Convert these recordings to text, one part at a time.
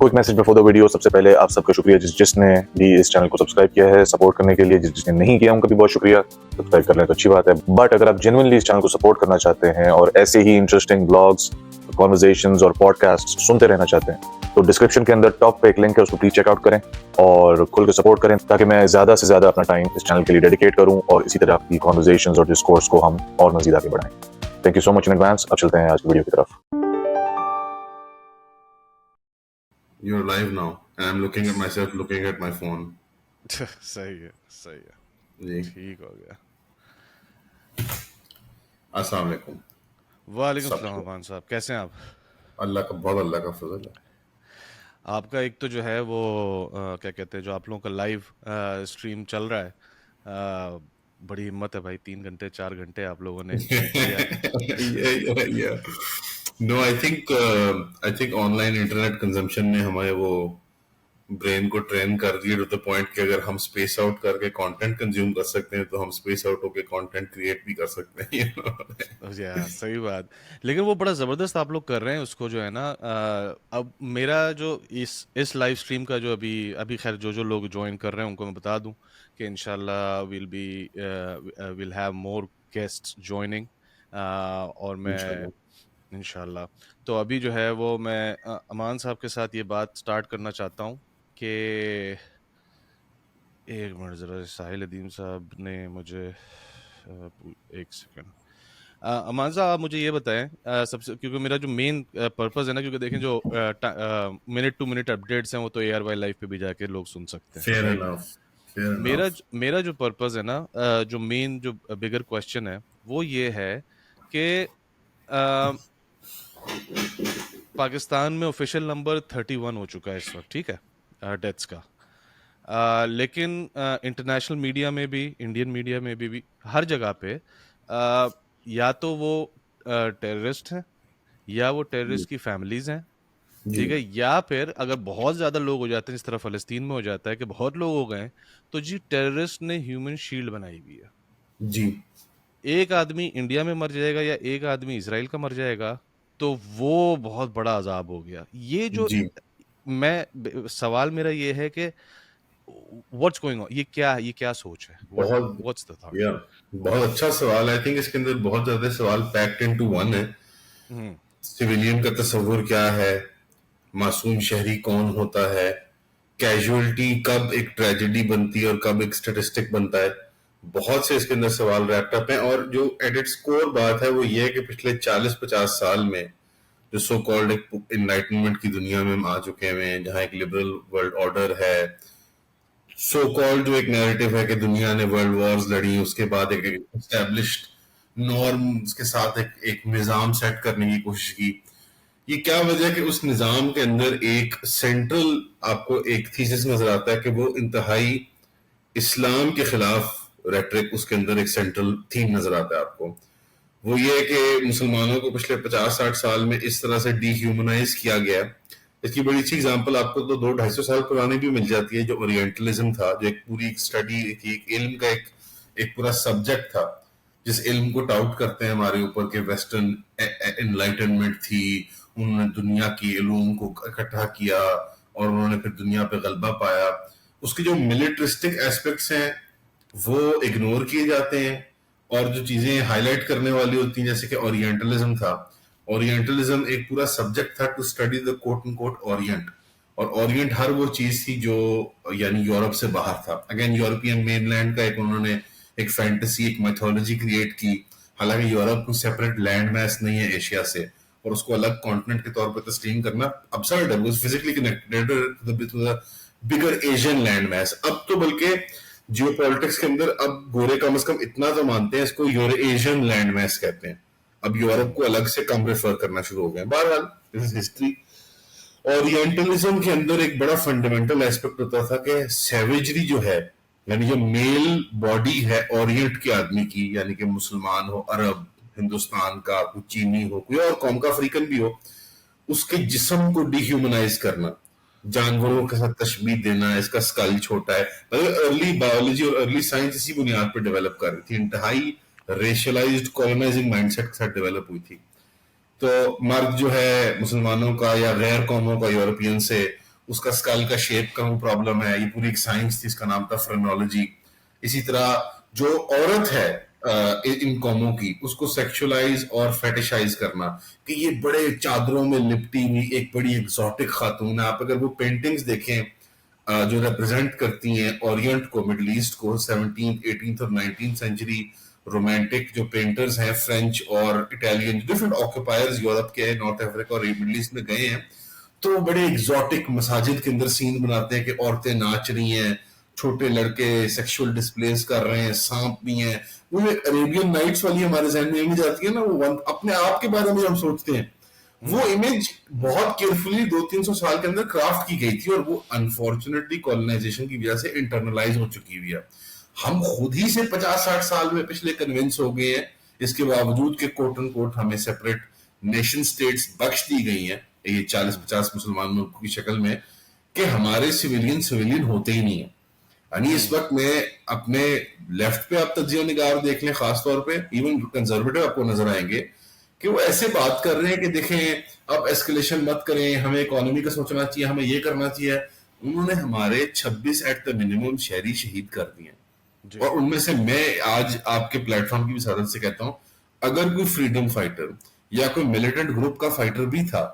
Quick message before the video. سب سے پہلے آپ سب کا شکریہ جس نے بھی اس چینل کو سبسکرائب کیا ہے سپورٹ کرنے کے لیے. جس نے نہیں کیا ان کا بھی بہت شکریہ. سبسکرائب کر لیں تو اچھی بات ہے. بٹ اگر آپ جینوئنلی اس چینل کو سپورٹ کرنا چاہتے ہیں اور ایسے ہی انٹرسٹنگ بلاگس, کانورزیشنز اور پوڈ کاسٹ سنتے رہنا چاہتے ہیں تو ڈسکرپشن کے اندر ٹاپ پہ ایک لنک ہے, اس کو پلیز چیک آؤٹ کریں اور کھل کے سپورٹ کریں تاکہ میں زیادہ سے زیادہ اپنا ٹائم اس چینل کے لیے ڈیڈیکیٹ کروں اور اسی طرح کی کانورزیشنز اور ڈسکورس کو ہم اور مزید آگے بڑھائیں. Thank you so much in advance. اب چلتے ہیں آج کی ویڈیو کی طرف. You're live now, and I'm looking at myself looking at my phone. صحیح ہے جی ٹھیک ہو گیا. السلام علیکم. وعلیکم السلام عفان صاحب, کیسے ہیں آپ؟ اللہ کا فضل ہے. آپ کا ایک تو جو ہے وہ کیا کہتے ہیں جو آپ لوگوں کا لائیو اسٹریم چل رہا ہے, بڑی ہمت ہے بھائی. 3 گھنٹے 4 گھنٹے آپ لوگوں نے Yeah. No, I think on line internet consumption نے ہمارے وہ برین کو ٹرین کر دیا ٹو دا پوائنٹ کہ اگر ہم اسپیس آؤٹ کر کے کانٹینٹ کنزیوم کر سکتے ہیں تو ہم اسپیس آؤٹ ہو کے کانٹینٹ کریٹ بھی کر سکتے ہیں. صحیح بات. لیکن وہ بڑا زبردست آپ لوگ کر رہے ہیں اس کو جو ہے نا. اب میرا جو اس لائیو اسٹریم کا جو ابھی خیر جو لوگ جوائن کر رہے ہیں ان کو میں بتا دوں کہ انشاءاللہ we'll have more guests joining, اور میں انشاءاللہ تو ابھی جو ہے وہ میں امان صاحب کے ساتھ یہ بات سٹارٹ کرنا چاہتا ہوں کہ ایک منٹ ذرا ساحل ندیم صاحب نے مجھے ایک سیکنڈ. امان صاحب آپ مجھے یہ بتائیں سب سے, کیونکہ میرا جو مین پرپز ہے نا, کیونکہ دیکھیں جو منٹ ٹو منٹ اپڈیٹس ہیں وہ تو ARY لائف پہ بھی جا کے لوگ سن سکتے ہیں. Fair enough. میرا جو پرپز ہے نا, جو مین جو بگر کوشچن ہے وہ یہ ہے کہ پاکستان میں آفیشیل نمبر 31 ہو چکا ہے اس وقت, ٹھیک ہے, ڈیتھس کا. لیکن انٹرنیشنل میڈیا میں بھی, انڈین میڈیا میں بھی ہر جگہ پہ یا تو وہ ٹیررسٹ ہیں یا وہ ٹیررسٹ کی فیملیز ہیں, ٹھیک ہے, یا پھر اگر بہت زیادہ لوگ ہو جاتے ہیں جس طرح فلسطین میں ہو جاتا ہے کہ بہت لوگ ہو گئے تو جی ٹیررسٹ نے ہیومن شیلڈ بنائی ہوئی ہے. جی ایک آدمی انڈیا میں مر جائے گا یا ایک آدمی اسرائیل کا مر جائے گا تو وہ بہت بڑا عذاب ہو گیا. یہ جو میں سوال میرا یہ ہے کہ واٹس گوئنگ آن, یہ کیا سوچ ہے, واٹس دی تھاٹ؟ بہت اچھا سوال ہے. آئی تھنک اس کے اندر بہت زیادہ سوال پیکڈ انٹو ون ہے. سویلین کا تصور کیا ہے, معصوم شہری کون ہوتا ہے, کیجولٹی کب ایک ٹریجڈی بنتی ہے اور کب ایک اسٹیٹسٹک بنتا ہے, بہت سے اس کے اندر سوال ریپٹ اپ ہیں. اور جو ایٹ اٹس کور بات ہے وہ یہ ہے کہ پچھلے 40-50 سال میں جو سو کالڈ ایک انلائٹنمنٹ کی دنیا میں ہم آ چکے ہیں, جہاں ایک لبرل ورلڈ آرڈر ہے, سو کالڈ جو ایک نیریٹو ہے کہ دنیا نے ورلڈ وارز لڑی, اس کے بعد ایک اسٹیبلشڈ نارمز کے ساتھ ایک نظام سیٹ کرنے کی کوشش کی. یہ کیا وجہ ہے کہ اس نظام کے اندر ایک سینٹرل آپ کو ایک تھیسس نظر آتا ہے کہ وہ انتہائی اسلام کے خلاف ریٹرک, اس کے اندر ایک سینٹرل تھیم نظر آتا ہے آپ کو. وہ یہ ہے کہ مسلمانوں کو پچھلے 50-60 سال میں اس طرح سے ڈی ہیومنائز کیا گیا. اس کی بڑی اچھی اگزامپل آپ کو تو 200-250 سال پرانی بھی مل جاتی ہے, جو اورینٹلزم تھا, جو ایک پوری اسٹڈی تھی, ایک علم کا ایک پورا سبجیکٹ تھا, جس علم کو ٹاؤٹ کرتے ہیں ہمارے اوپر کہ ویسٹرن انلائٹنمنٹ تھی, انہوں نے دنیا کی علوم کو اکٹھا کیا اور انہوں نے پھر دنیا پہ غلبہ پایا. اس کے جو ملٹرسٹک ایسپیکٹس ہیں وہ اگنور کیے جاتے ہیں, اور جو چیزیں ہائی لائٹ کرنے والی ہوتی ہیں جیسے کہ اورینٹلزم تھا. اورینٹلزم ایک پورا سبجیکٹ تھا to study the quote unquote Orient, اور اورینٹ ہر وہ چیز تھی جو یعنی یورپ سے باہر تھا. اگین یورپین مین لینڈ کا انہوں نے ایک فینٹیسی, ایک میتھولوجی کریٹ کی, حالانکہ یورپ کو سیپریٹ لینڈ میس نہیں ہے ایشیا سے, اور اس کو الگ کانٹیننٹ کے طور پہ تسلیم کرنا ابسرڈ ہے. وہ physically connected to the bigger Asian land mass. اب تو بلکہ جیو پالیٹکس کے اندر اب گورے کم از کم اتنا تو مانتے ہیں اس کو یورو ایشین لینڈ میس کہتے ہیں. اب یورپ کو الگ سے کم ریفر کرنا شروع ہو گئے. بہرحال دس از ہسٹری. اورینٹلزم کے اندر ایک بڑا فنڈامنٹل ایسپیکٹ ہوتا تھا کہ سیویجری جو ہے, یعنی جو میل باڈی ہے اورینٹ کے آدمی کی, یعنی کہ مسلمان ہو, عرب, ہندوستان کا, کوئی چینی ہو, کوئی اور قوم کا, افریقن بھی ہو, اس کے جسم کو ڈی ہیومنائز کرنا, جانوروں کے ساتھ تشبیہ دینا, اس کا اسکل چھوٹا ہے. ارلی بایولوجی اور ارلی سائنس اسی بنیاد پہ ڈیولپ کر رہی تھی, انتہائی ریشلائزڈ کالونائزنگ مائنڈ سیٹ کے ساتھ ڈیولپ ہوئی تھی. تو مرد جو ہے مسلمانوں کا یا غیر قوموں کا یورپین سے, اس کا اسکل کا شیپ کا وہ پرابلم ہے. یہ پوری ایک سائنس تھی, اس کا نام تھا فرینولوجی. اسی طرح جو عورت ہے ان قوموں کی, اس کو سیکشولائز اور فیٹیشائز کرنا کہ یہ بڑے چادروں میں لپٹی ہوئی ایک بڑی ایگزوٹک خاتون ہے. آپ اگر وہ پینٹنگز دیکھیں جو ریپرزینٹ کرتی ہیں اورینٹ کو, مڈل ایسٹ کو, 17th 18th اور 19th سینچری رومانٹک جو پینٹرز ہیں فرینچ اور اٹالین, ڈفرنٹ آکوپائرز یورپ کے, نارتھ افریقہ اور مڈل ایسٹ میں گئے ہیں, تو بڑے ایگزوٹک مساجد کے اندر سین بناتے ہیں کہ عورتیں ناچ رہی ہیں, چھوٹے لڑکے سیکشول ڈسپلیز کر رہے ہیں, سانپ بھی ہیں. وہ عریبین نائٹس والی ہمارے ذہن میں نہیں جاتی ہے نا, وہ اپنے آپ کے بارے میں ہم سوچتے ہیں. وہ امیج بہت کیئرفلی 200-300 سال کے اندر کرافٹ کی گئی تھی, اور وہ انفارچونیٹلی کولونائزیشن کی وجہ سے انٹرنلائز ہو چکی ہوئی ہے. ہم خود ہی سے 50-60 سال میں پچھلے کنونس ہو گئے ہیں, اس کے باوجود کہ کوٹ ان کوٹ ہمیں سیپریٹ نیشن سٹیٹس بخش دی گئی ہیں یہ 40-50 مسلمان ملکوں کی شکل میں, کہ ہمارے سویلین ہوتے ہی نہیں ہیں. یعنی اس وقت میں اپنے لیفٹ پہ آپ تجزیہ نگار دیکھ لیں, خاص طور پہ ایون کنزرویٹو آپ کو نظر آئیں گے کہ وہ ایسے بات کر رہے ہیں کہ دیکھیں اب ایسکلیشن مت کریں, ہمیں اکانومی کا سوچنا چاہیے, ہمیں یہ کرنا چاہیے. انہوں نے ہمارے 26 ایٹ دا منیمم شہری شہید کر دیے, اور ان میں سے میں آج آپ کے پلیٹ فارم کی وسادت سے کہتا ہوں, اگر کوئی فریڈم فائٹر یا کوئی ملیٹنٹ گروپ کا فائٹر بھی تھا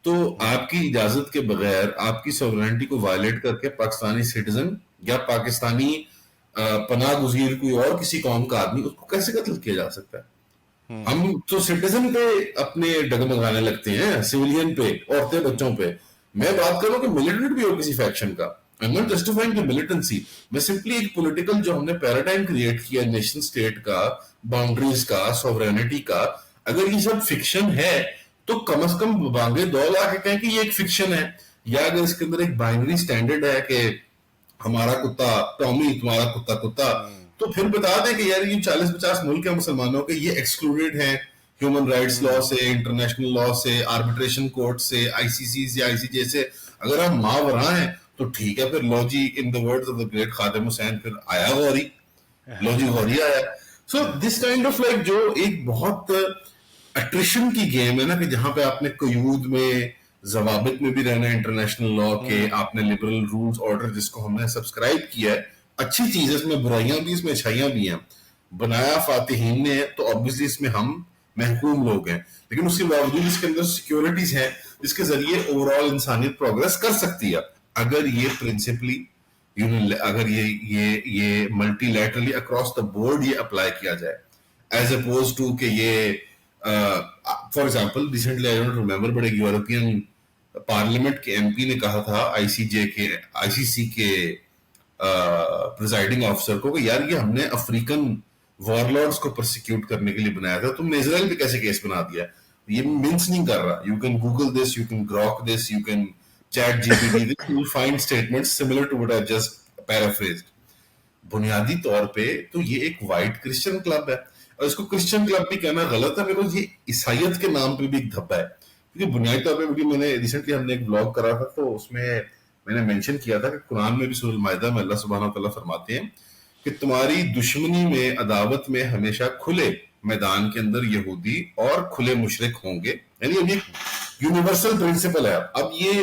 تو آپ کی اجازت کے بغیر آپ کی سوورنٹی کو وائلیٹ کر کے پاکستانی سٹیزن یا پاکستانی پناہ گزیر کوئی اور کسی قوم کا آدمی, اس کو کیسے قتل کیا جا سکتا ہے؟ ہم تو سٹیزن پہ اپنے ڈگمگانے لگتے ہیں, سویلین پہ, عورتیں بچوں پہ. میں بات کروں کہ ملیٹنٹ بھی ہو کسی فیکشن کا, I'm not justifying the militancy. میں سمپلی ایک پولیٹیکل جو ہم نے پیراڈائم کریٹ کیا نیشن سٹیٹ کا, باؤنڈریز کا, سوورینٹی کا, اگر یہ سب فکشن ہے تو کم از کم بانگے دو لا کے کہیں کہ یہ ایک فکشن ہے. یا اگر اس کے اندر ایک بائنری سٹینڈرڈ ہے کہ ہمارا کتا ٹامی, تمہارا کتا کتا, تو پھر بتا دیں کہ یار یہ 40-50 ملک ہیں مسلمانوں کے, یہ ایکسکلوڈیڈ ہیں ہیومن رائٹس لا سے, انٹرنیشنل لا سے, آربیٹریشن کورٹ سے, آئی سی سی یا آئی سی جے سے. اگر ہم ماوراں ہیں تو ٹھیک ہے, پھر لو جی ان دی words of the great Khadim Hussain, پھر آیا غوری, لو جی غوری آیا. سو دس کائنڈ آف لائک جو ایک بہت اٹریشن کی گیم ہے نا, کہ جہاں پہ آپ نے قیود میں ضوابط میں بھی رہنا ہے انٹرنیشنل لا کے, آپ نے لبرل رولز آرڈر جس کو ہم نے سبسکرائب کیا ہے, اچھی چیز ہے, اس میں برائیاں بھی, اس میں اچھائیاں بھی ہیں, بنایا فاتحین نے, تو obviously اس میں ہم محکوم لوگ ہیں, لیکن اس کے باوجود اس کے اندر سیکیورٹیز ہیں جس کے ذریعے اوور آل انسانیت پروگرس کر سکتی ہے, اگر یہ پرنسپلی اگر یہ multi laterally across the board یہ اپلائی کیا جائے, ایز اپوز ٹو کہ یہ for example recently I don't remember, but ایک یورپین پارلیمنٹ کے ایم پی نے کہا تھا آئی سی سی کے پریزائڈنگ آفیسر کو کہ یار یہ ہم نے افریقن وار لارڈز کو پرسیکیوٹ کرنے کے لیے بنایا تھا, تم نے اسرائیل پہ کیسے کیس بنا دیا؟ یہ منس نہیں کر رہا. You can Google this, you can Grok this, you can ChatGPT this, you will find statements similar to what I just paraphrased. بنیادی طور پہ تو یہ ایک وائٹ کرسچن کلب ہے, اور اس کو کرسچن کلب بھی کہنا غلط ہے, بیکاز یہ عیسائیت کے نام پہ بھی ایک دھبا ہے. کیونکہ بنیادی طور پہ میں نے ریسنٹلی ہم نے ایک بلاگ کرا تھا, تو اس میں میں نے مینشن کیا تھا کہ قرآن میں بھی سورۃ المائدہ میں اللہ سبحانہ و تعالیٰ فرماتے ہیں کہ تمہاری دشمنی میں, عداوت میں ہمیشہ کھلے میدان کے اندر یہودی اور کھلے مشرک ہوں گے. یعنی اب یہ یونیورسل پرنسپل ہے. اب یہ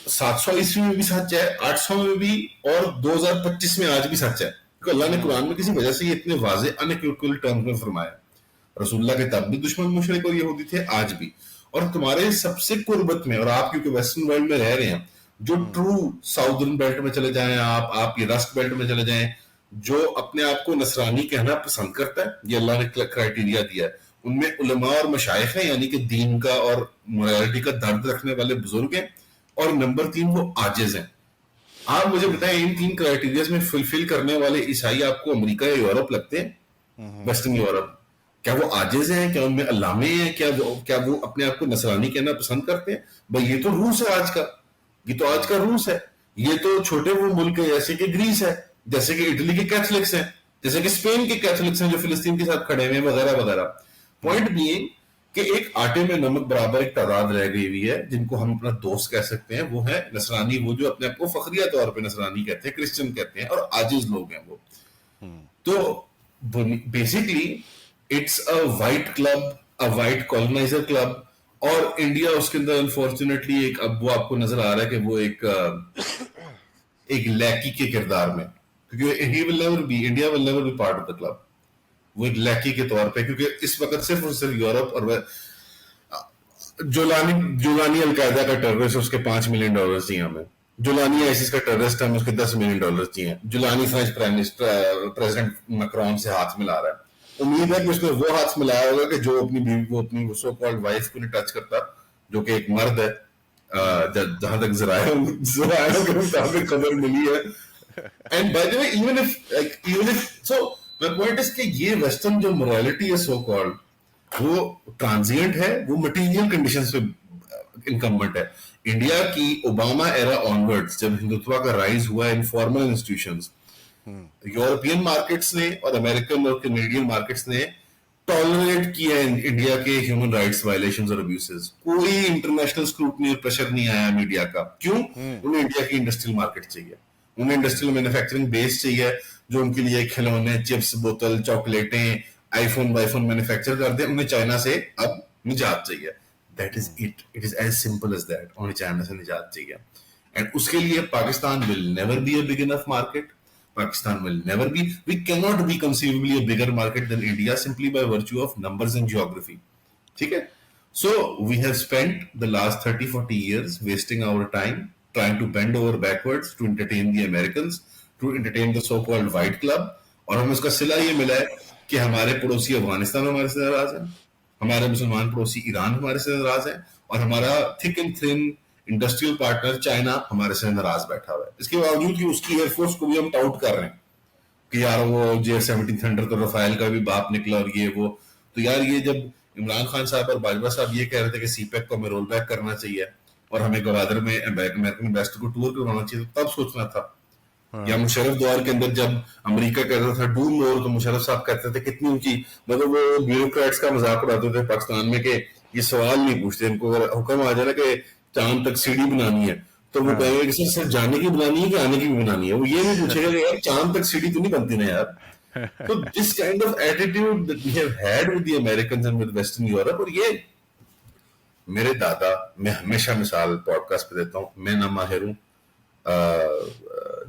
700 عیسوی میں بھی سچ ہے, 800 میں بھی, اور 2025 میں آج بھی سچ ہے, کیونکہ اللہ نے قرآن میں کسی وجہ سے یہ اتنے واضح انیکویکل ٹرمز میں فرمایا. رسول اللہ کے تب بھی دشمن مشرک اور یہودی تھے, آج بھی. اور تمہارے سب سے قربت میں, اور آپ کیونکہ ویسٹرن ورلڈ میں رہ رہے ہیں, جو ٹرو ساؤدرن بیلٹ میں چلے جائیں, آپ یہ رسٹ بیلٹ میں چلے جائیں, جو اپنے آپ کو نصرانی کہنا پسند کرتا ہے, یہ اللہ نے کرائٹیریا دیا ہے, ان میں علماء اور مشائخ ہیں, یعنی کہ دین کا اور مورالٹی کا درد رکھنے والے بزرگ ہیں, اور نمبر 3 وہ عاجز ہیں. آپ مجھے بتائیں ان 3 کرائٹیریاز میں فلفل کرنے والے عیسائی آپ کو امریکہ یا یورپ لگتے ہیں, ویسٹرن یورپ؟ کیا وہ عاجز ہیں؟ کیا ان میں علامے ہیں؟ کیا وہ اپنے آپ کو نصرانی کہنا پسند کرتے ہیں؟ بھائی یہ تو روس ہے آج کا, یہ تو آج کا روس ہے. یہ تو چھوٹے وہ ملک ہے جیسے کہ گریس ہے, جیسے کہ اٹلی کے کیتھولکس ہیں, جیسے کہ اسپین کے کیتھولکس ہیں جو فلسطین کے ساتھ کھڑے ہوئے ہیں, وغیرہ وغیرہ. پوائنٹ بینگ کہ ایک آٹے میں نمک برابر ایک تعداد رہ گئی ہوئی ہے جن کو ہم اپنا دوست کہہ سکتے ہیں, وہ ہے نصرانی, وہ جو اپنے آپ کو فخریہ طور پہ نصرانی کہتے ہیں, کرسچن کہتے ہیں, اور عاجز لوگ ہیں وہ. تو basically it's a white club, a white coloniser club, اور انڈیا اس کے اندر انفارچونیٹلی ایک اب وہ آپ کو نظر آ رہا ہے کہ وہ ایک لیکی کے کردار میں, کیونکہ India will never be part of the club, وہ ایک لیکی کے طور پہ, کیونکہ اس وقت صرف اور صرف یورپ اور جولانی القاعدہ کا ٹیررسٹ, اس کے $5 ملین دیے ہمیں. جولانی آئسس کا ٹیررسٹ ہمیں اس کے $10 ملین دیے ہیں. جولانی فرینچ پریزیڈنٹ میکرون سے ہاتھ ملا رہا ہے. امید ہے کہ اس نے وہ ہاتھ ملایا ہوگا کہ جو اپنی بیوی کو, اپنی سو کالڈ وائف کو نہیں ٹچ کرتا, جو کہ ایک مرد ہے, جہاں تک ذرائع کے مطابق خبر ملی ہے. And by the way even if so my point is کہ یہ ویسٹرن جو morality ہے سو کالڈ, وہ ٹرانزینٹ ہے, وہ مٹیریل کنڈیشنز پہ انکمبنٹ ہے. انڈیا کی اوباما ایرا آنورڈ جب ہندوتوا کا رائز ہوا انفارمل انسٹیٹیوشنز, یورپین مارکیٹس نے اور امریکن اور کینیڈین مارکیٹس نے ٹالریٹ کیا انڈیا کے ہیومن رائٹس وائلیشنز اور ابیوسز. کوئی انٹرنیشنل اسکروٹنی اور پریشر نہیں آیا میڈیا کا. کیوں؟ انہیں انڈیا کی انڈسٹریل مارکیٹ چاہیے, انہیں انڈسٹریل مینوفیکچرنگ بیس چاہیے جو ان کے لیے کھلونے, چپس, بوتل, چاکلیٹیں, آئی فون مینوفیکچر کر دیں. انہیں چائنا سے اب نجات چاہیے. That is it. It is as simple as that. انہیں چائنا سے نجات چاہیے. And اس کے لیے Pakistan will never be a big enough market. Pakistan will never be, we cannot be conceivably a bigger market than India simply by virtue of numbers and geography. ٹھیک ہے. So we have spent the last 30-40 years wasting our time trying to bend over backwards to entertain the Americans, to entertain the so-called white club. اور ہمیں اس کا صلہ یہ ملا ہے کہ ہمارے پڑوسی افغانستان ہمارے سے ناراض ہیں, ہمارے مسلمان پڑوسی ایران ہمارے سے ناراض ہیں, اور ہمارا thick and thin industrial partner China ہمارے سے ناراض بیٹھا ہوا ہے. اس کے باوجود کہ اس کی ایئر فورس کو بھی ہم ٹاؤٹ کر رہے ہیں کہ یار وہ J-17 تھنڈر تو رفائل کا بھی باپ نکلا اور یہ وہ. تو یار یہ جب عمران خان صاحب اور باجوہ صاحب یہ کہہ رہے تھے کہ سی پیک کو ہمیں رول بیک کرنا چاہیے اور ہمیں گوادر میں امریکن ایمبیسڈر کو ٹور کروانا چاہیے, تو تب سوچنا تھا. یا مشرف دور کے اندر جب امریکہ کہتا تھا ڈو مور, تو مشرف صاحب کہتے تھے کتنی اونچی, مطلب وہ بیوروکریٹس کا مذاق اڑاتے تھے پاکستان میں کہ یہ سوال نہیں پوچھتے, ان کو اگر حکم آ جائے نا کہ چاند تک سیڑھی بنانی ہے تو وہ کہیں گے کہ سر جانے کی بنانی ہے کہ آنے کی بھی بنانی ہے. وہ یہ نہیں پوچھے گا کہ یار چاند تک سیڑھی تو نہیں بنتی نا یار. تو this kind of attitude that we have had with the Americans and with western Europe. اور یہ میرے دادا, میں ہمیشہ مثال پوڈ کاسٹ پہ دیتا ہوں, میں نہ ماہر ہوں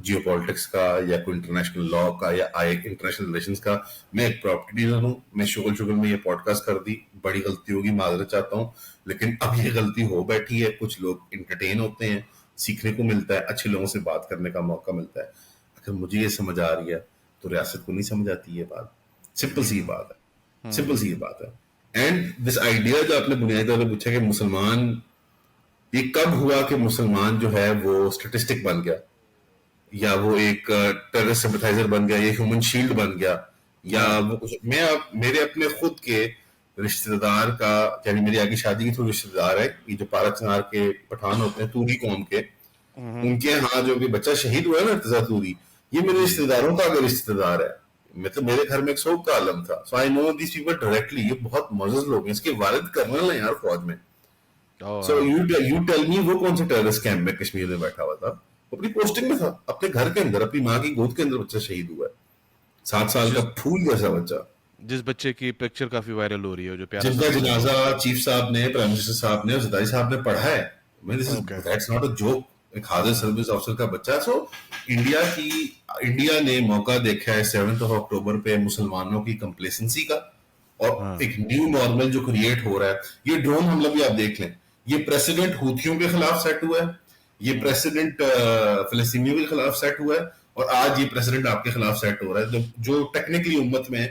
جیو پالیٹکس کا یا کوئی انٹرنیشنل لا کا یا انٹرنیشنل ریلیشنز کا. میں ایک پراپرٹی ڈیلر ہوں. میں شغل میں یہ پوڈ کاسٹ کر دی, بڑی غلطی ہوگی, معذرت چاہتا ہوں, لیکن اب یہ غلطی ہو بیٹھی ہے. کچھ لوگ انٹرٹین ہوتے ہیں, سیکھنے کو ملتا ہے, اچھے لوگوں سے بات کرنے کا موقع ملتا ہے. اگر مجھے یہ سمجھ آ رہی ہے تو ریاست کو نہیں سمجھ آتی یہ بات. سمپل سی یہ بات ہے, سمپل سی یہ بات ہے. اینڈ دس آئیڈیا جو آپ نے بنیادی طور پہ پوچھا کہ مسلمان, یہ کب ہوا کہ مسلمان جو ہے وہ اسٹیٹسٹک بن گیا, یا وہ ایک ٹیررسٹ سمپتھائزر بن گیا, یا ہیومن شیلڈ بن گیا, یا وہ کچھ. میں میرے اپنے خود کے رشتہ دار کا, یعنی میری آگے شادی کے تھرو رشتہ دار ہے, یہ جو پارا چنار کے پٹھان ہوتے ہیں توری قوم کے, ان کے ہاں جو بچہ شہید ہوا ہے نا ارتضیٰ توری, یہ میرے رشتہ داروں کا اگر رشتہ دار ہے. مطلب میرے گھر میں ایک سوگ کا عالم تھا. سو آئی نو دیز پیپل ڈائریکٹلی. یہ بہت معزز لوگ ہیں. اس کے والد کرنل ہیں یار فوج میں. سو یو ٹیل می وہ کون سے ٹیررسٹ کیمپ میں کشمیر میں بیٹھا ہوا تھا, اپنی پوسٹنگ میں تھا, اپنے گھر کے اندر اپنی ماں کی گود کے اندر بچہ شہید ہوا ہے, 7 سال کا پھول جیسا بچہ, جس بچے کی پکچر کافی وائرل ہو رہی ہے, جو جن کا جنازہ چیف صاحب نے, پرائم منسٹر صاحب نے اور زرداری صاحب نے پڑھا ہے. That's not a joke. ایک حاضر سروس آفیسر کا بچہ. سو انڈیا نے موقع دیکھا ہے 7 اکتوبر پہ مسلمانوں کی کمپلیسنسی کا, اور ایک نیو نارمل جو کریٹ ہو رہا ہے. یہ ڈرون حملہ بھی آپ دیکھ لیں, یہ پریسیڈنٹ ہوتھیوں کے خلاف سیٹ ہوا ہے, یہ پریسیڈنٹ فلسطینیوں کے خلاف سیٹ ہوا ہے, اور آج یہ پریسیڈنٹ آپ کے خلاف سیٹ ہو رہا ہے. جو ٹیکنیکلی امت میں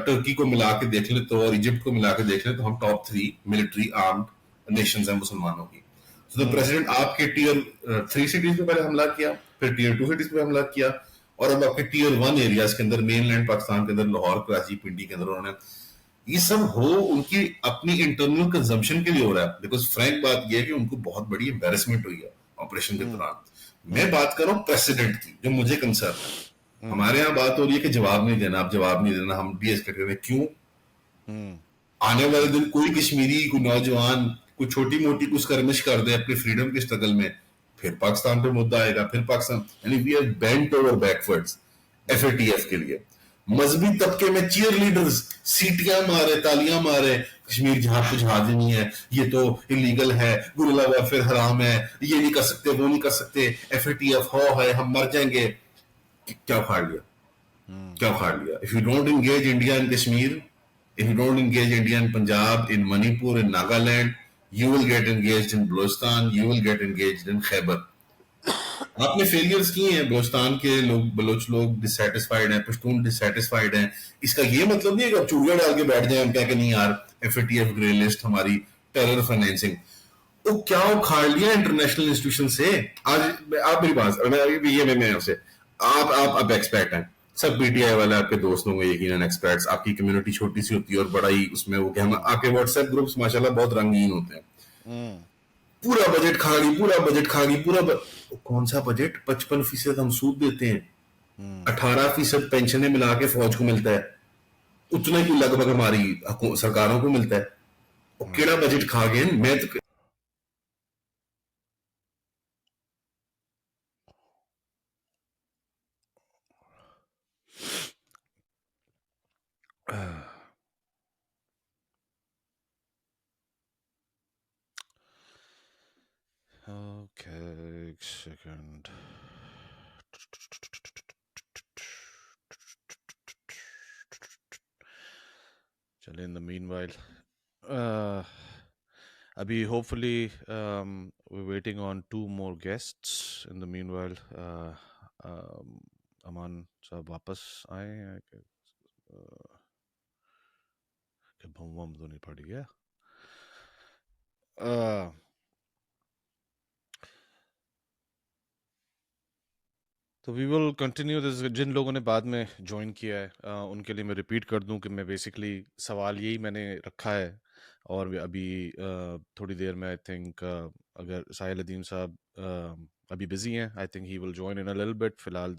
ٹرکی کو ملا کے دیکھ لیں تو اور ایجپٹ کو ملا کے دیکھ لیں تو ہم ٹاپ 3 ملٹری آرمڈ نیشنز ہیں مسلمانوں کی. تو پریسیڈنٹ آپ کے ٹیئر 3 سٹیز پہ پہلے حملہ کیا, پھر ٹیئر 2 سٹیز پہ حملہ کیا, اور اب آپ کے ٹیئر 1 ایریاز کے اندر مین لینڈ پاکستان کے اندر لاہور, کراچی, پنڈی کے اندر انہوں نے یہ سب ہو ان کی اپنی انٹرنل کنزمپشن کے لیے ہو رہا ہے. بیکاز فرینک بات یہ ہے کہ ان کو بہت بڑی امبیرسمنٹ ہوئی ہے آپریشن کے دوران. میں بات کر رہا ہوں پریسیڈنٹ کی, جو مجھے کنسرن ہے. ہمارے یہاں بات ہو رہی ہے کہ جواب نہیں دینا, آپ جواب نہیں دینا, ہم ڈی ایسکیلیٹ کر رہے ہیں. کیوں؟ آنے والے دن کوئی کشمیری, کوئی نوجوان کوئی چھوٹی موٹی کچھ کرمش کر دے اپنی فریڈم کے اسٹرگل میں, پھر پاکستان پہ مدعا آئے گا, پھر پاکستان, یعنی we are bent over backwards FATF کے لیے. مذہبی طبقے میں چیئر لیڈرز سیٹیاں مارے, تالیاں مارے, کشمیر جہاد تو جہاد ہی نہیں ہے, یہ تو انلیگل ہے, گریلا وارفیئر حرام ہے, یہ نہیں کر سکتے, وہ نہیں کر سکتے, ایف اے ٹی ایف ہو ہے, ہم مر جائیں گے. کیا اکھاڑ لیا, کیا اکھاڑ لیا؟ If you don't engage India in Kashmir, if you don't engage India in Punjab, in Manipur, in Nagaland, you will get engaged in Balochistan, you will get engaged in Khyber. آپ نے فیلئرز کی ہیں, بلوچستان کے لوگ, بلوچ لوگ ڈسسیٹسفائیڈ ہیں, پشتون ڈسسیٹسفائیڈ ہیں. اس کا یہ مطلب نہیں ہے کہ آپ چوڑیاں ڈال کے بیٹھ جائیں, ہم کہہ کہ نہیں یار F A T F grey list ہماری ٹیرر فائنینسنگ. وہ کیا اکھاڑ لیا انٹرنیشنل انسٹیٹیوشن سے. آج آپ میری بات, میں آپ سے, آپ ایکسپرٹ ہیں, سب پی ٹی آئی والے آپ کے دوست ہوں گے یقیناً ایکسپرٹس. آپ کی کمیونٹی چھوٹی سی ہوتی ہے اور بڑا ہی اس میں وہ کہ ہم آپ کے واٹس ایپ گروپس ماشاءاللہ بہت رنگین ہوتے ہیں. پورا بجٹ کھا گئی, پورا بجٹ کھا گئی, کون سا بجٹ؟ 55% ہم سود دیتے ہیں, 18% پینشنیں ملا کے فوج کو ملتا ہے, اتنا ہی لگ بھگ ہماری سرکاروں کو ملتا ہے. کیڑا بجٹ کھا گئے. میں تو Okay, second. چلیں, in the meanwhile, ابھی hopefully we're waiting on 2 more guests. In the meanwhile, امان صاحب واپس آئے ہیں کہ بم بم تو نہیں پھٹ گیا. تو وی ول کنٹینیو دس. جن لوگوں نے بعد میں جوائن کیا ہے ان کے لیے میں ریپیٹ کر دوں کہ میں بیسکلی سوال یہی میں نے رکھا ہے, اور ابھی تھوڑی دیر میں آئی تھنک اگر ساحل ندیم صاحب ابھی بزی ہیں, I think he will join in a little bit. فی الحال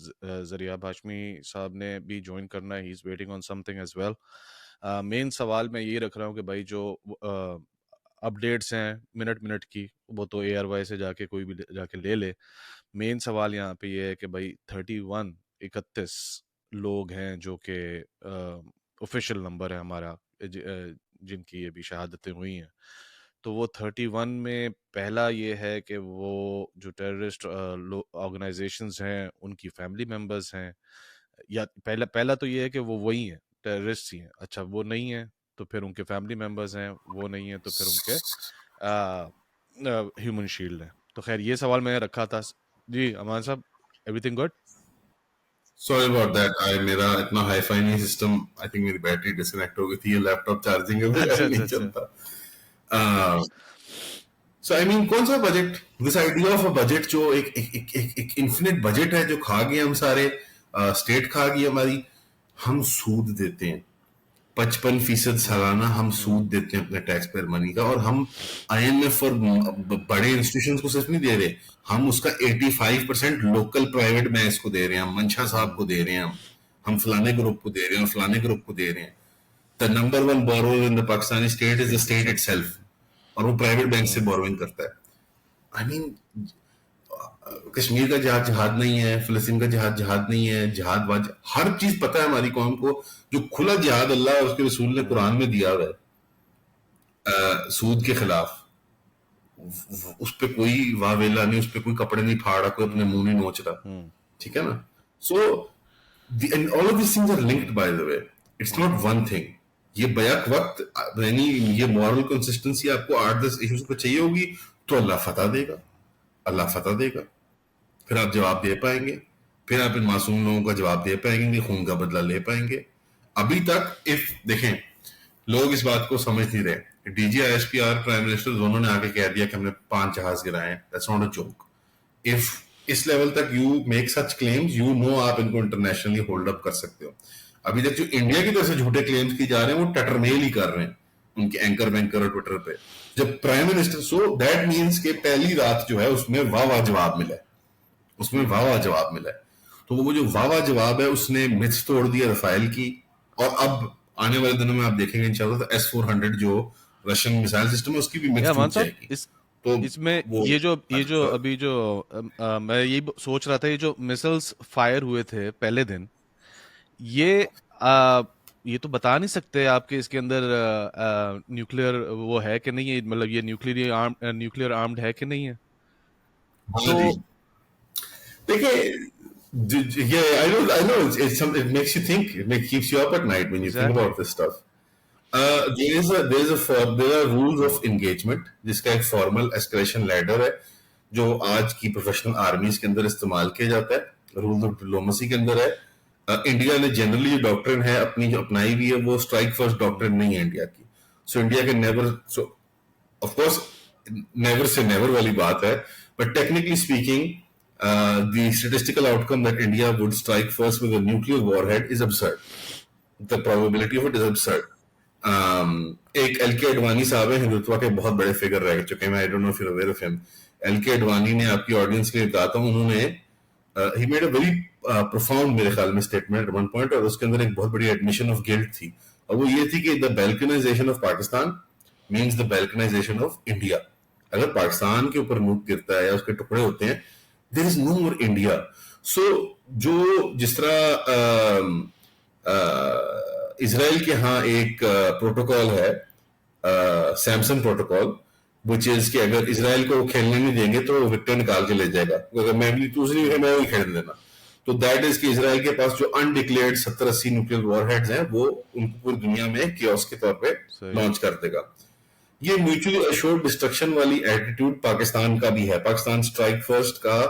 ذریعہ ہاشمی صاحب نے بھی جوائن کرنا ہے, he is waiting on something as well. مین سوال میں یہ رکھ رہا ہوں کہ بھائی جو اپڈیٹس ہیں منٹ کی, وہ تو اے آر وائی سے جا کے کوئی بھی جا کے لے لے. مین سوال یہاں پہ یہ ہے کہ بھائی 31 لوگ ہیں جو کہ آفیشیل نمبر ہے ہمارا, جن کی ابھی شہادتیں ہوئی ہیں. تو وہ 31 میں پہلا یہ ہے کہ وہ جو ٹیررسٹ آرگنائزیشنز ہیں ان کی فیملی ممبرز ہیں, یا پہلا تو یہ ہے کہ وہ وہی ہیں, ٹیررسٹ ہی ہیں. اچھا وہ نہیں ہیں تو پھر ان کے فیملی ممبرز ہیں, وہ نہیں ہیں تو پھر ان کے ہیومن شیلڈ ہیں. تو خیر یہ سوال میں نے رکھا تھا. جی امان صاحب, every thing good? Sorry about that, میرا اتنا ہائی فائی نہیں سسٹم, آئی تھنک میری بیٹری ڈسکنیکٹ ہو گئی تھی, یہ لیپ ٹاپ چارجنگ ہے نہیں چلتا. سو آئی مین کون سا budget, this idea of a budget جو ایک انفینٹ بجٹ ہے جو کھا گئے ہم سارے, اسٹیٹ کھا گئی ہماری. ہم سود دیتے ہیں 55% سالانہ, ہم سود دیتے ہیں اپنے ٹیکس پیئر منی کا, اور ہم آئی ایم ایف اور بڑے انسٹیٹیوشنز کو صرف نہیں دے رہے, ہم اس کا 85% لوکل پرائیویٹ بینکس کو دے رہے ہیں, ہم منشا صاحب کو دے رہے ہیں, ہم فلانے گروپ کو دے رہے ہیں, اور فلانے گروپ کو دے رہے ہیں. The number one borrower in the Pakistani state is the state itself, اور وہ پرائیویٹ بینک سے بوروئنگ کرتا ہے. آئی مین کشمیر کا جہاد نہیں ہے, فلسطین کا جہاد نہیں ہے, جہاد ہر چیز پتہ ہے ہماری قوم کو. جو کھلا جہاد اللہ اور اس کے رسول نے قرآن میں دیا ہوا ہے سود کے خلاف, اس پہ کوئی واویلا نہیں, اس پہ کوئی کپڑے نہیں پھاڑا, کوئی اپنے منہ نہیں نوچ رہا, ٹھیک ہے نا. سو all of these things are linked by the way, it's not one thing. یہ بیک وقت یعنی یہ مورل کنسسٹنسی آپ کو 8-10 ایشوز کو چاہیے ہوگی تو اللہ فتح دے گا, اللہ فتح دے گا, پھر آپ جواب دے پائیں گے, پھر آپ ان معصوم لوگوں کا جواب دے پائیں گے, خون کا بدلہ لے پائیں گے. ابھی تک دیکھیں لوگ اس بات کو سمجھ نہیں رہے, D G I S P R prime minister دونوں نے آ کے کہہ دیا کہ ہم نے 5 جہاز گرائے ہیں. That's not a joke. If اس لیول تک you make such claims, you know آپ ان کو انٹرنیشنلی ہولڈ اپ کر سکتے ہو. ابھی تک جو انڈیا کی طرف سے جھوٹے کلیمز کی جا رہے ہیں وہ ٹٹر میل ہی کر رہے ہیں ان کے اینکر وینکر اور ٹویٹر پہ. جب prime minister, so that means کہ پہلی رات جو ہے اس میں واہ جواب ملا ہے, اس میں واہ جواب ملا ہے. تو وہ جو واہ جواب ہے اس نے متس توڑ دیا رفائل کی, اور اب آنے والے دنوں میں آپ دیکھیں گے انشاءاللہ تو S-400 جو رشین میسائل سسٹم ہے اس کی بھی متس ٹوٹ جائے گی. تو اس میں یہ جو ابھی جو میں یہی سوچ رہا تھا, یہ جو میسلز فائر ہوئے تھے پہلے دن, یہ یہ تو بتا نہیں سکتے آپ کے اس کے اندر نیوکلیئر وہ ہے کہ نہیں ہے, مطلب یہ نیوکلیئر آرمڈ ہے کہ نہیں ہے. ہاں جی دیکھیے I know it makes you think, it keeps you up at night when you think about this stuff. There are rules of engagement جس کا ایک فارمل اسکلیشن لیڈر ہے جو آج کی پروفیشنل آرمیز کے اندر استعمال کیا جاتا ہے, رولز آف ڈپلومسی کے اندر ہے. انڈیا نے جنرلی جو ڈاکٹرن ہے اپنی جو اپنائی ہوئی ہے وہ اسٹرائک فرسٹ ڈاکٹرن نہیں ہے انڈیا کی. سو انڈیا کے never, so of course never سے نیور والی بات ہے, but technically speaking the statistical outcome that India would strike first with a nuclear warhead is absurd. The probability of it is absurd. ایک L کے اڈوانی صاحب ہیں ہندوتوا کے بہت بڑے فگر رہ چکے ہیں, I don't know if you're aware of him. L کے اڈوانی نے آپ کی آڈینس کے لیے کہا تھا, انہوں نے he made a very profound میرے خیال میں statement at one point, اور اس کے اندر ایک بہت بڑی admission of guilt تھی, اور وہ یہ تھی کہ the balkanization of Pakistan means the balkanization of India. اگر پاکستان کے اوپر نوک گرتا ہے یا اس کے ٹکڑے ہوتے ہیں, there is no more India. So جو جس طرح اسرائیل کے ہاں ایک پروٹوکول ہے سیمسن پروٹوکول, which is کہ اگر اسرائیل کو کھیلنے نہیں دیں گے تو وکٹر نکال کے لے جائے گا, اگر میں بھی دوسری ہے میں وہی کھیل دینا. تو دیٹ از کہ اسرائیل کے پاس جو انڈکلیئرڈ 70-80 نیوکلیئر وار ہیڈز ہیں وہ ان کو پوری دنیا میں کیوس کے طور پہ لانچ کر دے گا. یہ میوچولی اشورڈ ڈسٹرکشن والی ایٹیٹیوڈ پاکستان کا بھی ہے. پاکستان اسٹرائک فرسٹ کا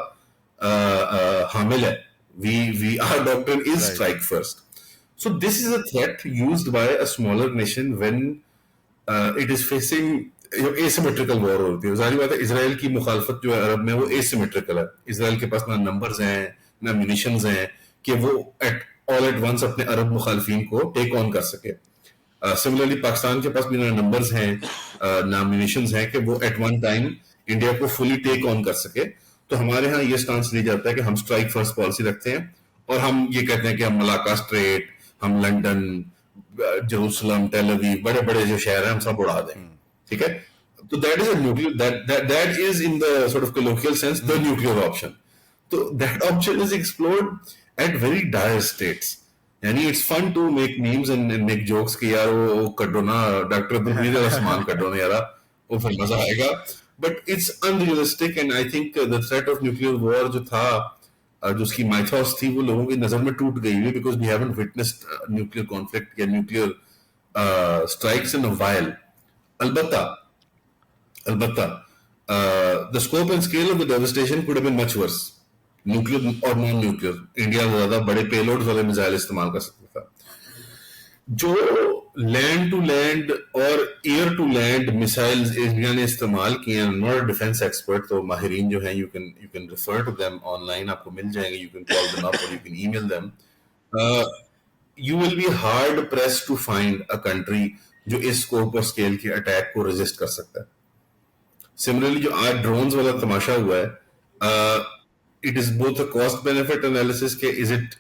حامل ہے. we our doctrine is strike first. So this is a threat used by a smaller nation when it is facing asymmetrical war ہوتی ہے. ظاہر بات ہے اسرائیل کی مخالفت جو ہے عرب میں وہ asymmetrical ہے. اسرائیل کے پاس نہ نمبرز ہیں نہ میونیشنز ہیں کہ وہ all at once اپنے عرب مخالفین کو ٹیک آن کر سکے. سملرلی پاکستان کے پاس بھی نہ نمبرز ہیں نہ میونیشنز ہیں کہ وہ ایٹ ون ٹائم انڈیا کو فلی ٹیک آن کر سکے. تو ہمارے ہاں یہ سٹانس لی جاتا ہے کہ ہم اسٹرائک فرسٹ پالیسی رکھتے ہیں, اور ہم یہ کہتے ہیں کہ ہم ملاقہ اسٹریٹ, ہم لنڈن, جروسلم, ٹیل اویو, بڑے بڑے جو شہر ہیں ہم سب اڑا دیں. ٹھیک ہے, تو that is a nuclear, that is in the sort of colloquial sense the nuclear option. تو that option is explored at very dire states. یعنی it's fun to make memes and make jokes کہ یار وہ کڈو نا doctor Abdul Hamid عثمان کڈو نا یار, وہ پھر مزہ آئے گا. But it's unrealistic, and I think the threat of nuclear war جو تھا, جو اس کی mythos تھی, وہ لوگوں کی نظر میں ٹوٹ گئی ہوئی, because we haven't witnessed nuclear conflict یا nuclear strikes in a while. البتہ the scope and scale of the devastation could have been much worse. Nuclear or non-nuclear, India زیادہ بڑے پے لوڈ والے میزائل استعمال کر سکتا تھا. جو لینڈ ٹو لینڈ اور ایئر ٹو لینڈ میسائلز انڈیا نے استعمال کیے ہیں, ناٹ ڈیفینس ایکسپرٹ, تو ماہرین جو ہیں you can refer to them online, آپ کو مل جائیں گے, you can call them up اور you can email them. You will be hard press to find a country جو اس اسکوپ اور اسکیل کے اٹیک کو ریزسٹ کر سکتا ہے. سملرلی جو آج ڈرونز والا تماشا ہوا ہے, it is both a cost benefit analysis کہ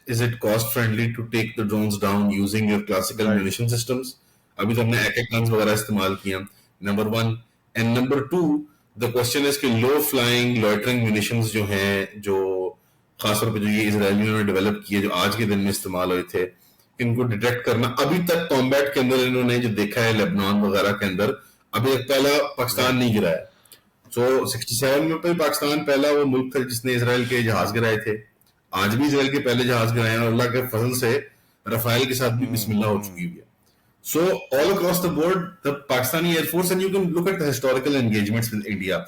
is it cost friendly to take the drones down using your classical munition systems. ابھی تو ہم نے ایک گنز وغیرہ استعمال کیا, number 1. and number 2 the question is کہ low flying loitering munitions جو ہیں, جو خاص طور پہ جو یہ اسرائیلیوں نے ڈیولپ کیے جو آج کے دن میں استعمال ہوئے تھے, ان کو ڈیٹیکٹ کرنا ابھی تک کامبیٹ کے اندر انہوں نے جو دیکھا ہے لیبنان وغیرہ کے اندر, ابھی تک پہلا پاکستان نہیں گرا ہے. سو 67 میں پہ پاکستان پہلا وہ ملک تھا جس نے اسرائیل کے جہاز گرائے تھے. آج بھی اسرائیل کے پہلے جہاز گرائے ہیں, اور اللہ کے فضل سے رفائل کے ساتھ بھی بسم اللہ ہو چکی ہوئی ہے. So all across the board the Pakistani air force, and you can look at the historical engagements with India.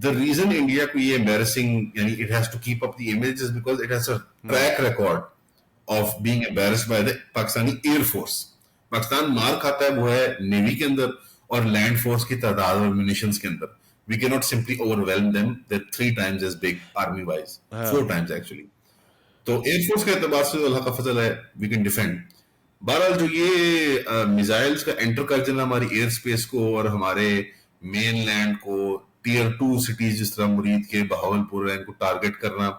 The reason India کو یہ embarrassing, یعنی it has to keep up the image, is because it has a track record of being embarrassed by the Pakistani air force. Pakistan مار کھاتا ہے وہ ہے navy کے اندر اور لینڈ فورس کی تعداد اور میونیشنز کے اندر. We cannot simply overwhelm them. They're 3 times as big army wise, 4 times actually. تو ایئر فورس کے اعتبار سے اللہ کا فضل ہے, we can defend. بہرحال جو یہ میزائلز کا انٹر کر جانا ہماری ایئر اسپیس کو اور ہمارے مین لینڈ کو, ٹیئر 2 سٹیز جس طرح مرید کے, بہاولپور ہے, ان کو ٹارگٹ کرنا,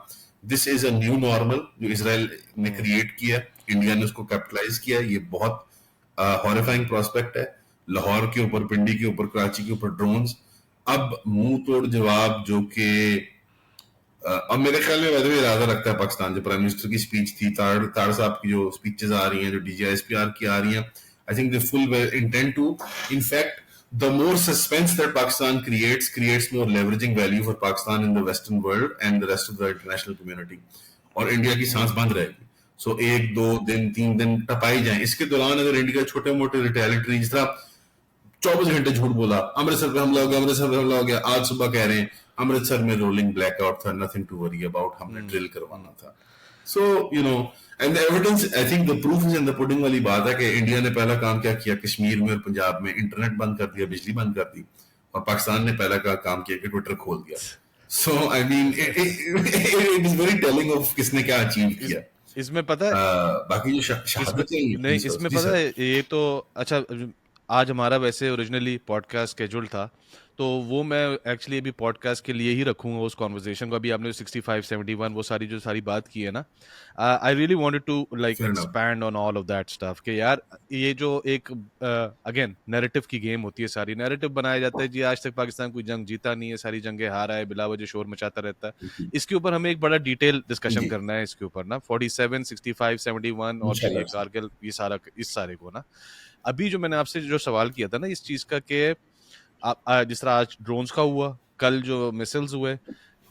دس از اے نیو نارمل جو اسرائیل نے کریٹ کیا, انڈیا نے اس کو کیپٹلائز کیا. یہ بہت ہاریفائنگ پراسپیکٹ ہے. لاہور کے اوپر, پنڈی کے اوپر, کراچی کے اوپر ڈرونز. اب منہ توڑ جواب جو کہ اب میرے خیال میں ویسے بھی ارادہ رکھتا ہے پاکستان, جو پرائم منسٹر کی اسپیچ تھی, طاہر صاحب کی جو اسپیچز آ رہی ہیں, جو D G S P R کی آ رہی ہیں, I think they full well intend to. In fact, the more suspense that Pakistan creates more leveraging value for Pakistan in the Western world and the rest of the international community. اور India کی سانس بند رہے گی. سو 1-2 دن 3 دن ٹپائی جائیں, اس کے دوران اگر India چھوٹے موٹے ریٹیلیٹری, جس طرح 24 گھنٹے جھوٹ بولا, امرتسر پہ حملہ ہو گیا, امرتسر پہ حملہ ہو گیا, آج صبح کہہ رہے ہیں امرتسر میں رولنگ بلیک آؤٹ تھا, نتھنگ ٹو وری اباؤٹ, ہم نے ڈرل کروانا تھا. So you know, and evidence, I think the proof is in the pudding والی بات ہے کہ انڈیا نے پہلا کام کیا کیا, کشمیر میں اور پنجاب میں انٹرنیٹ بند کر دیا, بجلی بند کر دی, اور پاکستان نے پہلا کام کیا کہ ٹویٹر کھول دیا. So I mean it is very telling of کس نے کیا اچیو کیا. اس میں پتہ ہے باقی جو شہادتیں نہیں, اس میں پتہ ہے یہ تو اچھا, آج ہمارا ویسے اوریجنلی پوڈ کاسٹ اسکیجول تھا, تو وہ میں ایکچولی ابھی پوڈ کاسٹ کے لیے ہی رکھوں گا اس کانورزیشن کو. ابھی آپ نے 65-71 وہ ساری بات کی ہے نا, I really wanted to like expand on all of that stuff, کہ یار یہ جو ایک اگین نیریٹو کی گیم ہوتی ہے, ساری نیریٹو بنایا جاتا ہے, جی آج تک پاکستان کوئی جنگ جیتا نہیں ہے, ساری جنگیں ہارا ہے, بلا وجہ شور مچاتا رہتا ہے. اس کے اوپر ہمیں ایک بڑا ڈیٹیل ڈسکشن کرنا ہے اس کے اوپر نا, 47, 65, 71 اور پھر یہ کارگل, یہ سارا اس سارے کو نا. ابھی جو میں نے آپ سے جو سوال کیا تھا نا اس چیز کا, کہ جس طرح آج ڈرونز کا ہوا, کل جو میسلز ہوئے,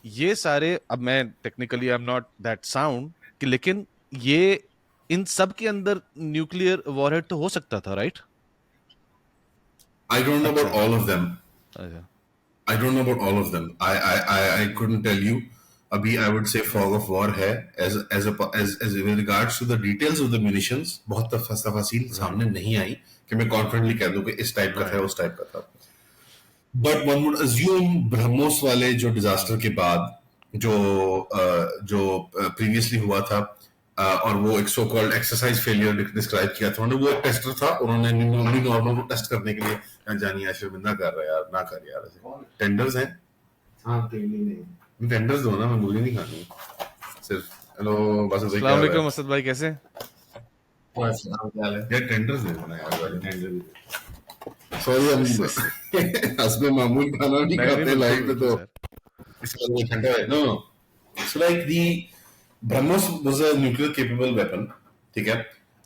یہ سارے, اب میں technically I am not that sound, لیکن یہ ان سب کے اندر نیوکلیئر وار ہیڈ تو ہو سکتا تھا, right? I don't know about all of them. I don't know about all of them. I couldn't tell you. ابھی I would say fog of war ہے. As regards to the details of the munitions, بہت تفاصیل سامنے نہیں آئی کہ میں confidently کہہ دوں کہ اس ٹائپ کا تھا, اس ٹائپ کا تھا. But one would assume BrahMos والے جو ڈیزاسٹر کے بعد جو پریویسلی ہوا تھا, اور وہ ایک so called exercise failure describe کیا تھا, وہ ایک ٹیسٹر تھا, انہوں نے نارمل کو ٹیسٹ کرنے کے لیے جانی شرمندہ کر رہا ہے یار, نہ کر یار, ٹینڈرز ہیں, ہاں ٹینڈرز دو نا, میں مولی نہیں کھانی صرف. ہیلو بس, السلام علیکم اسد بھائی, کیسے یار ٹینڈرز دے دینا یار. سوری ہم حسب معمول کھانا نہیں کھاتے لائف پہ, تو اس کا وہ ٹھنڈا ہے. No so like the BrahMos was a nuclear capable weapon. ٹھیک ہے,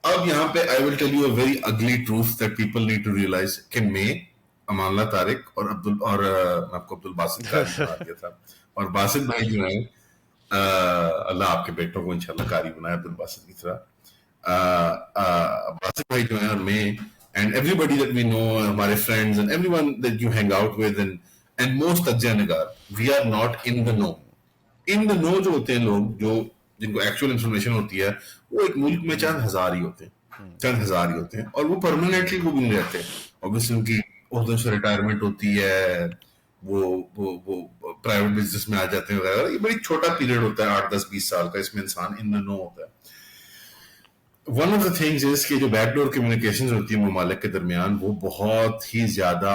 اب یہاں پہ I will tell you a very ugly truth that people need to realize کہ میں, امان اللہ طارق اور میں آپ کو عبد الباسط قاری بنا دیا تھا, اور باسط بھائی جو ہیں, اللہ آپ کے بیٹوں کو انشاءاللہ قاری بنائے عبد الباسط کی طرح, باسط بھائی جو ہیں اور میں and everybody that we know, ہمارے friends and everyone that you hang out with and most تجزیہ نگار, we are not in the know. ان دا نو جو ہوتے ہیں لوگ, جو جن کو ایکچوئل انفارمیشن ہوتی ہے, وہ ایک ملک میں چند ہزار ہی ہوتے ہیں, اور وہ پرماننٹلی وہ بھی نہیں رہتے. اوبیسلی ان کی عہدوں سے ریٹائرمنٹ ہوتی ہے, وہ پرائیویٹ بزنس میں آ جاتے ہیں وغیرہ. یہ بڑی چھوٹا پیریڈ ہوتا ہے 8-10-20 سال کا, اس میں انسان ان دا نو ہوتا ہے. ون آف دا تھنگز از کہ جو بیک ڈور کمیونیکیشنز ہوتی ہیں ممالک کے درمیان, وہ بہت ہی زیادہ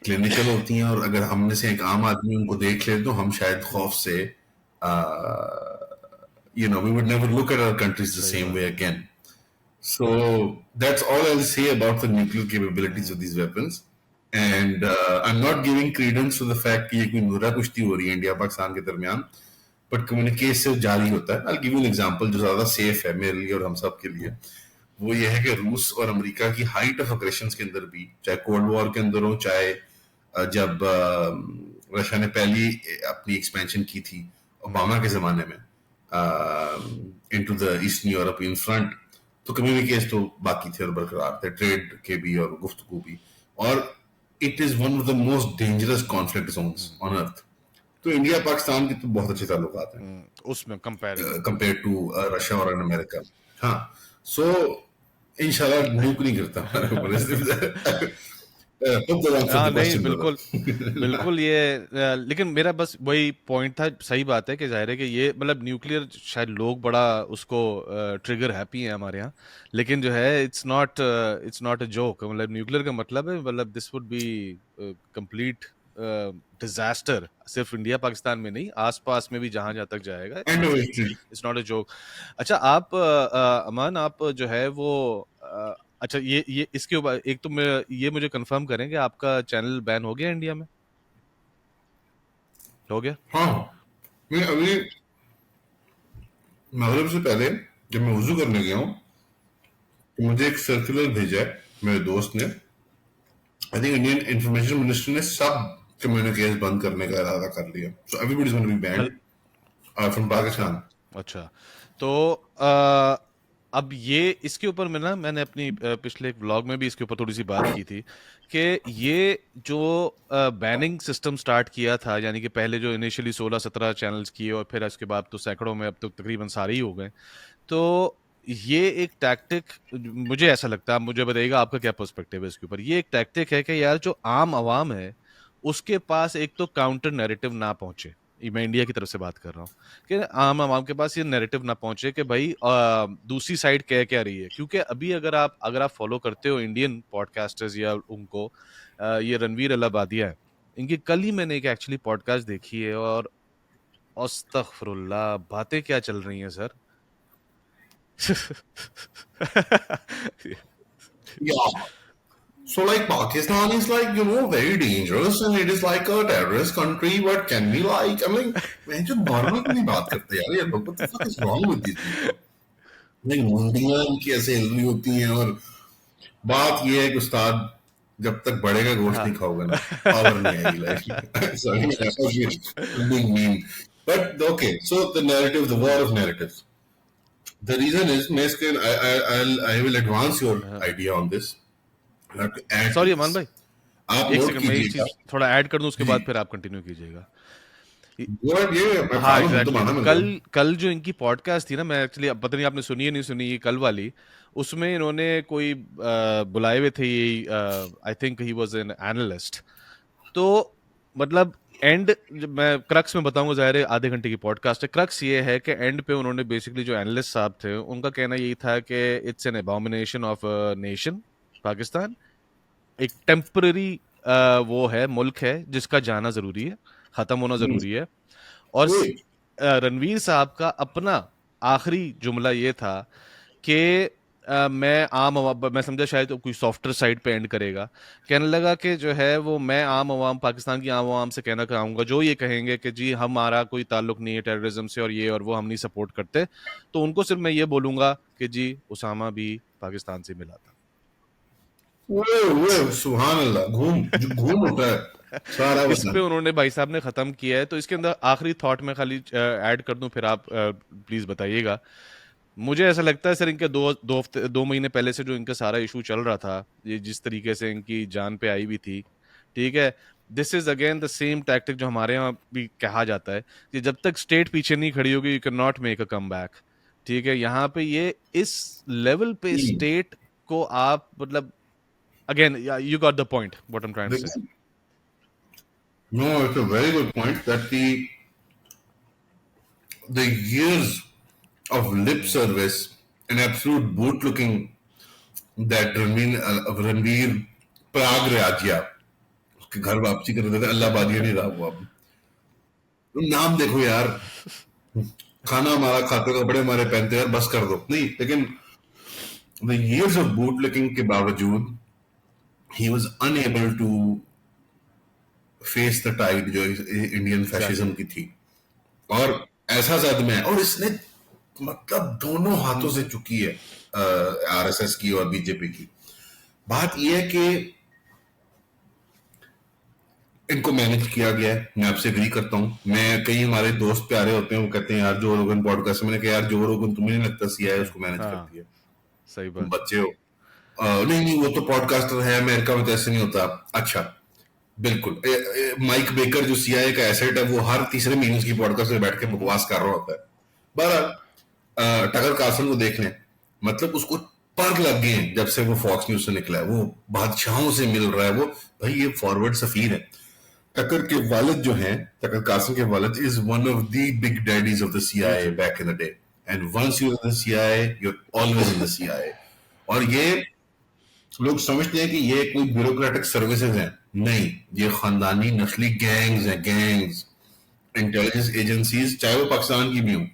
کلینکل ہوتی ہیں, اور اگر ہم میں سے ایک عام آدمی ان کو دیکھ لے تو ہم شاید خوف سے we would never look at our countries the same way again. So that's all I'll say about the nuclear capabilities of these weapons. And I'm not giving credence to the fact کہ یہ کوئی نورا کشتی ہو رہی ہے India Pakistan کے درمیان, but communication جاری ہوتا ہے. I'll give you an example جو زیادہ سیف ہے میرے لیے اور ہم سب کے لیے. وہ یہ ہے کہ روس اور امریکہ کی ہائٹ آف اگریشنز کے اندر بھی, چاہے کولڈ وار کے اندر ہو, چاہے جب رشیا نے پہلی اپنی ایکسپینشن کی تھی اوباما کے زمانے میں into the eastern European front, تو کمیونیکیشن تو باقی تھے اور برقرار تھے, ٹریڈ کے بھی اور گفتگو بھی, اور it is one of the most dangerous conflict zones on earth. تو انڈیا پاکستان کے تو بہت اچھے تعلقات ہیں اس میں کمپیئر ٹو رشیا اور امریکہ. ہاں, سو انشاءاللہ نوک نہیں کرتا. نہیں بالکل یہ, لیکن میرا بس وہی پوائنٹ تھا. صحیح بات ہے کہ ظاہر ہے کہ یہ مطلب نیوکلیئر شاید لوگ بڑا اس کو ٹریگر ہیپی ہیں ہمارے یہاں, لیکن جو ہے اٹس ناٹ اے جوک. مطلب نیوکلیئر کا مطلب ہے مطلب this would be complete disaster, صرف انڈیا پاکستان میں نہیں, آس پاس میں بھی جہاں تک جائے گا, اٹس ناٹ اے جوک. اچھا آپ امان, آپ جو ہے وہ اچھا یہ اس کے اوپر ایک تو یہ مجھے کنفرم کریں کہ آپ کا چینل بین ہو گیا انڈیا میں؟ ہو گیا. ہاں میں ابھی مغرب سے پہلے جب میں وضو کرنے گیا ہوں تو مجھے ایک سرکولر بھیجا ہے میرے دوست نے. I think Indian information minister نے سب کمیونیکیز بند کرنے کا ارادہ کر لیا. So everybody is gonna be banned from Pakistan. اچھا تو اب یہ اس کے اوپر میں نے اپنی پچھلے ایک ولاگ میں بھی اس کے اوپر تھوڑی سی بات کی تھی کہ یہ جو بیننگ سسٹم سٹارٹ کیا تھا, یعنی کہ پہلے جو انیشلی 16-17 چینلز کیے اور پھر اس کے بعد تو سینکڑوں میں اب تو تقریباً سارے ہی ہو گئے, تو یہ ایک ٹیکٹک مجھے ایسا لگتا ہے, مجھے بتائیے گا آپ کا کیا پرسپیکٹیو ہے اس کے اوپر. یہ ایک ٹیکٹک ہے کہ یار جو عام عوام ہے اس کے پاس ایک تو کاؤنٹر نیریٹو نہ پہنچے, میں انڈیا کی طرف سے بات کر رہا ہوں کہ عام عوام کے پاس یہ نیریٹو نہ پہنچے کہ بھائی دوسری سائڈ کیا رہی ہے. کیونکہ ابھی اگر آپ فالو کرتے ہو انڈین پوڈ کاسٹرز یا ان کو, یہ رنویر الہبادیہ ہے, ان کی کل ہی میں نے ایک ایکچولی پوڈ کاسٹ دیکھی ہے اور استغفر اللہ باتیں کیا چل رہی ہیں سر. Yeah. So like Pakistan is like, you know, very dangerous and it is like a terrorist country. What can we like? I'm like, میں جو نارمل کی بات کرتے ہیں یار, what the fuck is wrong with these people? نہیں منڈیاں ان کی ایسے ہل رہی ہوتی ہیں, اور بات یہ ہے کہ استاد جب تک بڑے کا گوشت نہیں کھاؤ گے نا پاور نہیں آئے گی life. But okay, so the narrative, the war of narratives. The reason is, I will advance your idea on this. Sorry امان بھائی, آپ ایک نوٹ سیکنڈ میں ایک کیجیے چیز تھوڑا ایڈ کر دوں, اس کے بعد پھر آپ کنٹینیو کیجیے گا. گا. ہاں ایگزیکٹلی, کل جو ان کی پوڈ کاسٹ تھی نا, میں ایکچولی اب پتہ نہیں آپ نے سنی ہے نہیں سنی, یہ کل والی, اس میں انہوں نے کوئی بلائے ہوئے تھے, I think he was an analyst. تو مطلب اینڈ میں کرکس میں بتاؤں گا, ظاہر ہے آدھے گھنٹے کی پوڈ کاسٹ ہے, کرکس یہ ہے کہ اینڈ پہ انہوں نے بیسکلی جو اینالسٹ صاحب تھے ان کا کہنا یہی تھا کہ it's an abomination of nation Pakistan, ایک ٹیمپرری وہ ہے, ملک ہے جس کا جانا ضروری ہے, ختم ہونا ضروری ہے. اور رنویر صاحب کا اپنا آخری جملہ یہ تھا کہ میں سمجھا شاید کوئی سافٹ ویئر سائٹ پہ اینڈ کرے گا, کہنے لگا کہ جو ہے وہ میں عام عوام, پاکستان کی عام عوام سے کہنا چاہوں گا جو یہ کہیں گے کہ جی ہمارا کوئی تعلق نہیں ہے ٹیررزم سے اور یہ اور وہ, ہم نہیں سپورٹ کرتے, تو ان کو صرف میں یہ بولوں گا کہ جی اسامہ بھی پاکستان سے ملا تھا. سبحان اللہ, گھوم اٹھا ہے سارا. اس پہ انہوں نے بھائی صاحب نے ختم کیا ہے. تو اس کے اندر آخری تھاٹ میں خالی ایڈ کر دوں, پھر آپ پلیز بتائیے گا. مجھے ایسا لگتا ہے سر ان کے 2 مہینے پہلے سے جو ان کا سارا ایشو چل رہا تھا, یہ جس طریقے سے ان کی جان پہ آئی بھی تھی, ٹھیک ہے, this is again the same tactic جو ہمارے یہاں بھی کہا جاتا ہے کہ جب تک اسٹیٹ پیچھے نہیں کھڑی ہوگی you can not make a come back. ٹھیک ہے, یہاں پہ یہ اس لیول پہ اسٹیٹ کو آپ مطلب again you got the point what I'm trying to say. No, it's a very good point that the years of lip service and absolute boot looking that Ranveer Prag Rajya اس کے گھر واپسی کر رہے تھے, اللہ بادیہ نہیں رہا وہ. اب نام دیکھو یار, کھانا ہمارا کھاتے, کپڑے ہمارے پہنتے ہیں, بس کر دو نہیں. لیکن the years of boot looking کے باوجود he was unable to face the tide جو انڈین فیشزم کی تھی, اور ایسا صدمہ ہے, اور اس نے مطلب دونوں ہاتھوں سے چکی ہے آر ایس ایس کی اور بی جے پی کی. بات یہ ہے کہ ان کو مینج کیا گیا ہے, میں آپ سے اگری کرتا ہوں. میں کئی ہمارے دوست پیارے ہوتے ہیں, وہ کہتے ہیں یار جو روگن پوڈ کاسٹ, میں نے کہا یار جو روگن تمہیں نہیں لگتا سی آئی اس کو مینج کرتی ہے, صحیح تم بات, بچے ہو. نہیں وہ تو پوڈ کاسٹر ہے, امریکہ میں تو ایسے نہیں ہوتا. اچھا بالکل, مائک بیکر جو سی آئی اے کا ایسٹ ہے وہ ہر تیسرے مہینے کی پوڈ کاسٹ میں بیٹھ کے بکواس کر رہا ہوتا ہے. بہرحال ٹکر کارلسن کو دیکھ لیں, مطلب اس کو پر لگ گئے ہیں جب سے وہ فاکس نیوز سے نکلا ہے, وہ بادشاہوں سے مل رہا ہے, وہ بھائی یہ فارورڈ سفیر ہے. ٹکر کے والد جو ہیں, ٹکر کارلسن کے والد is one of the big daddies of the CIA back in the day, and once you're in the CIA you're always in the CIA. اور یہ لوگ سمجھتے ہیں کہ یہ کوئی بیوروکریٹک سروسز ہیں, نہیں, یہ خاندانی نسلی گینگز ہیں, گینگز, انٹیلیجنس ایجنسیز, چاہے وہ پاکستان کی بھی ہوں,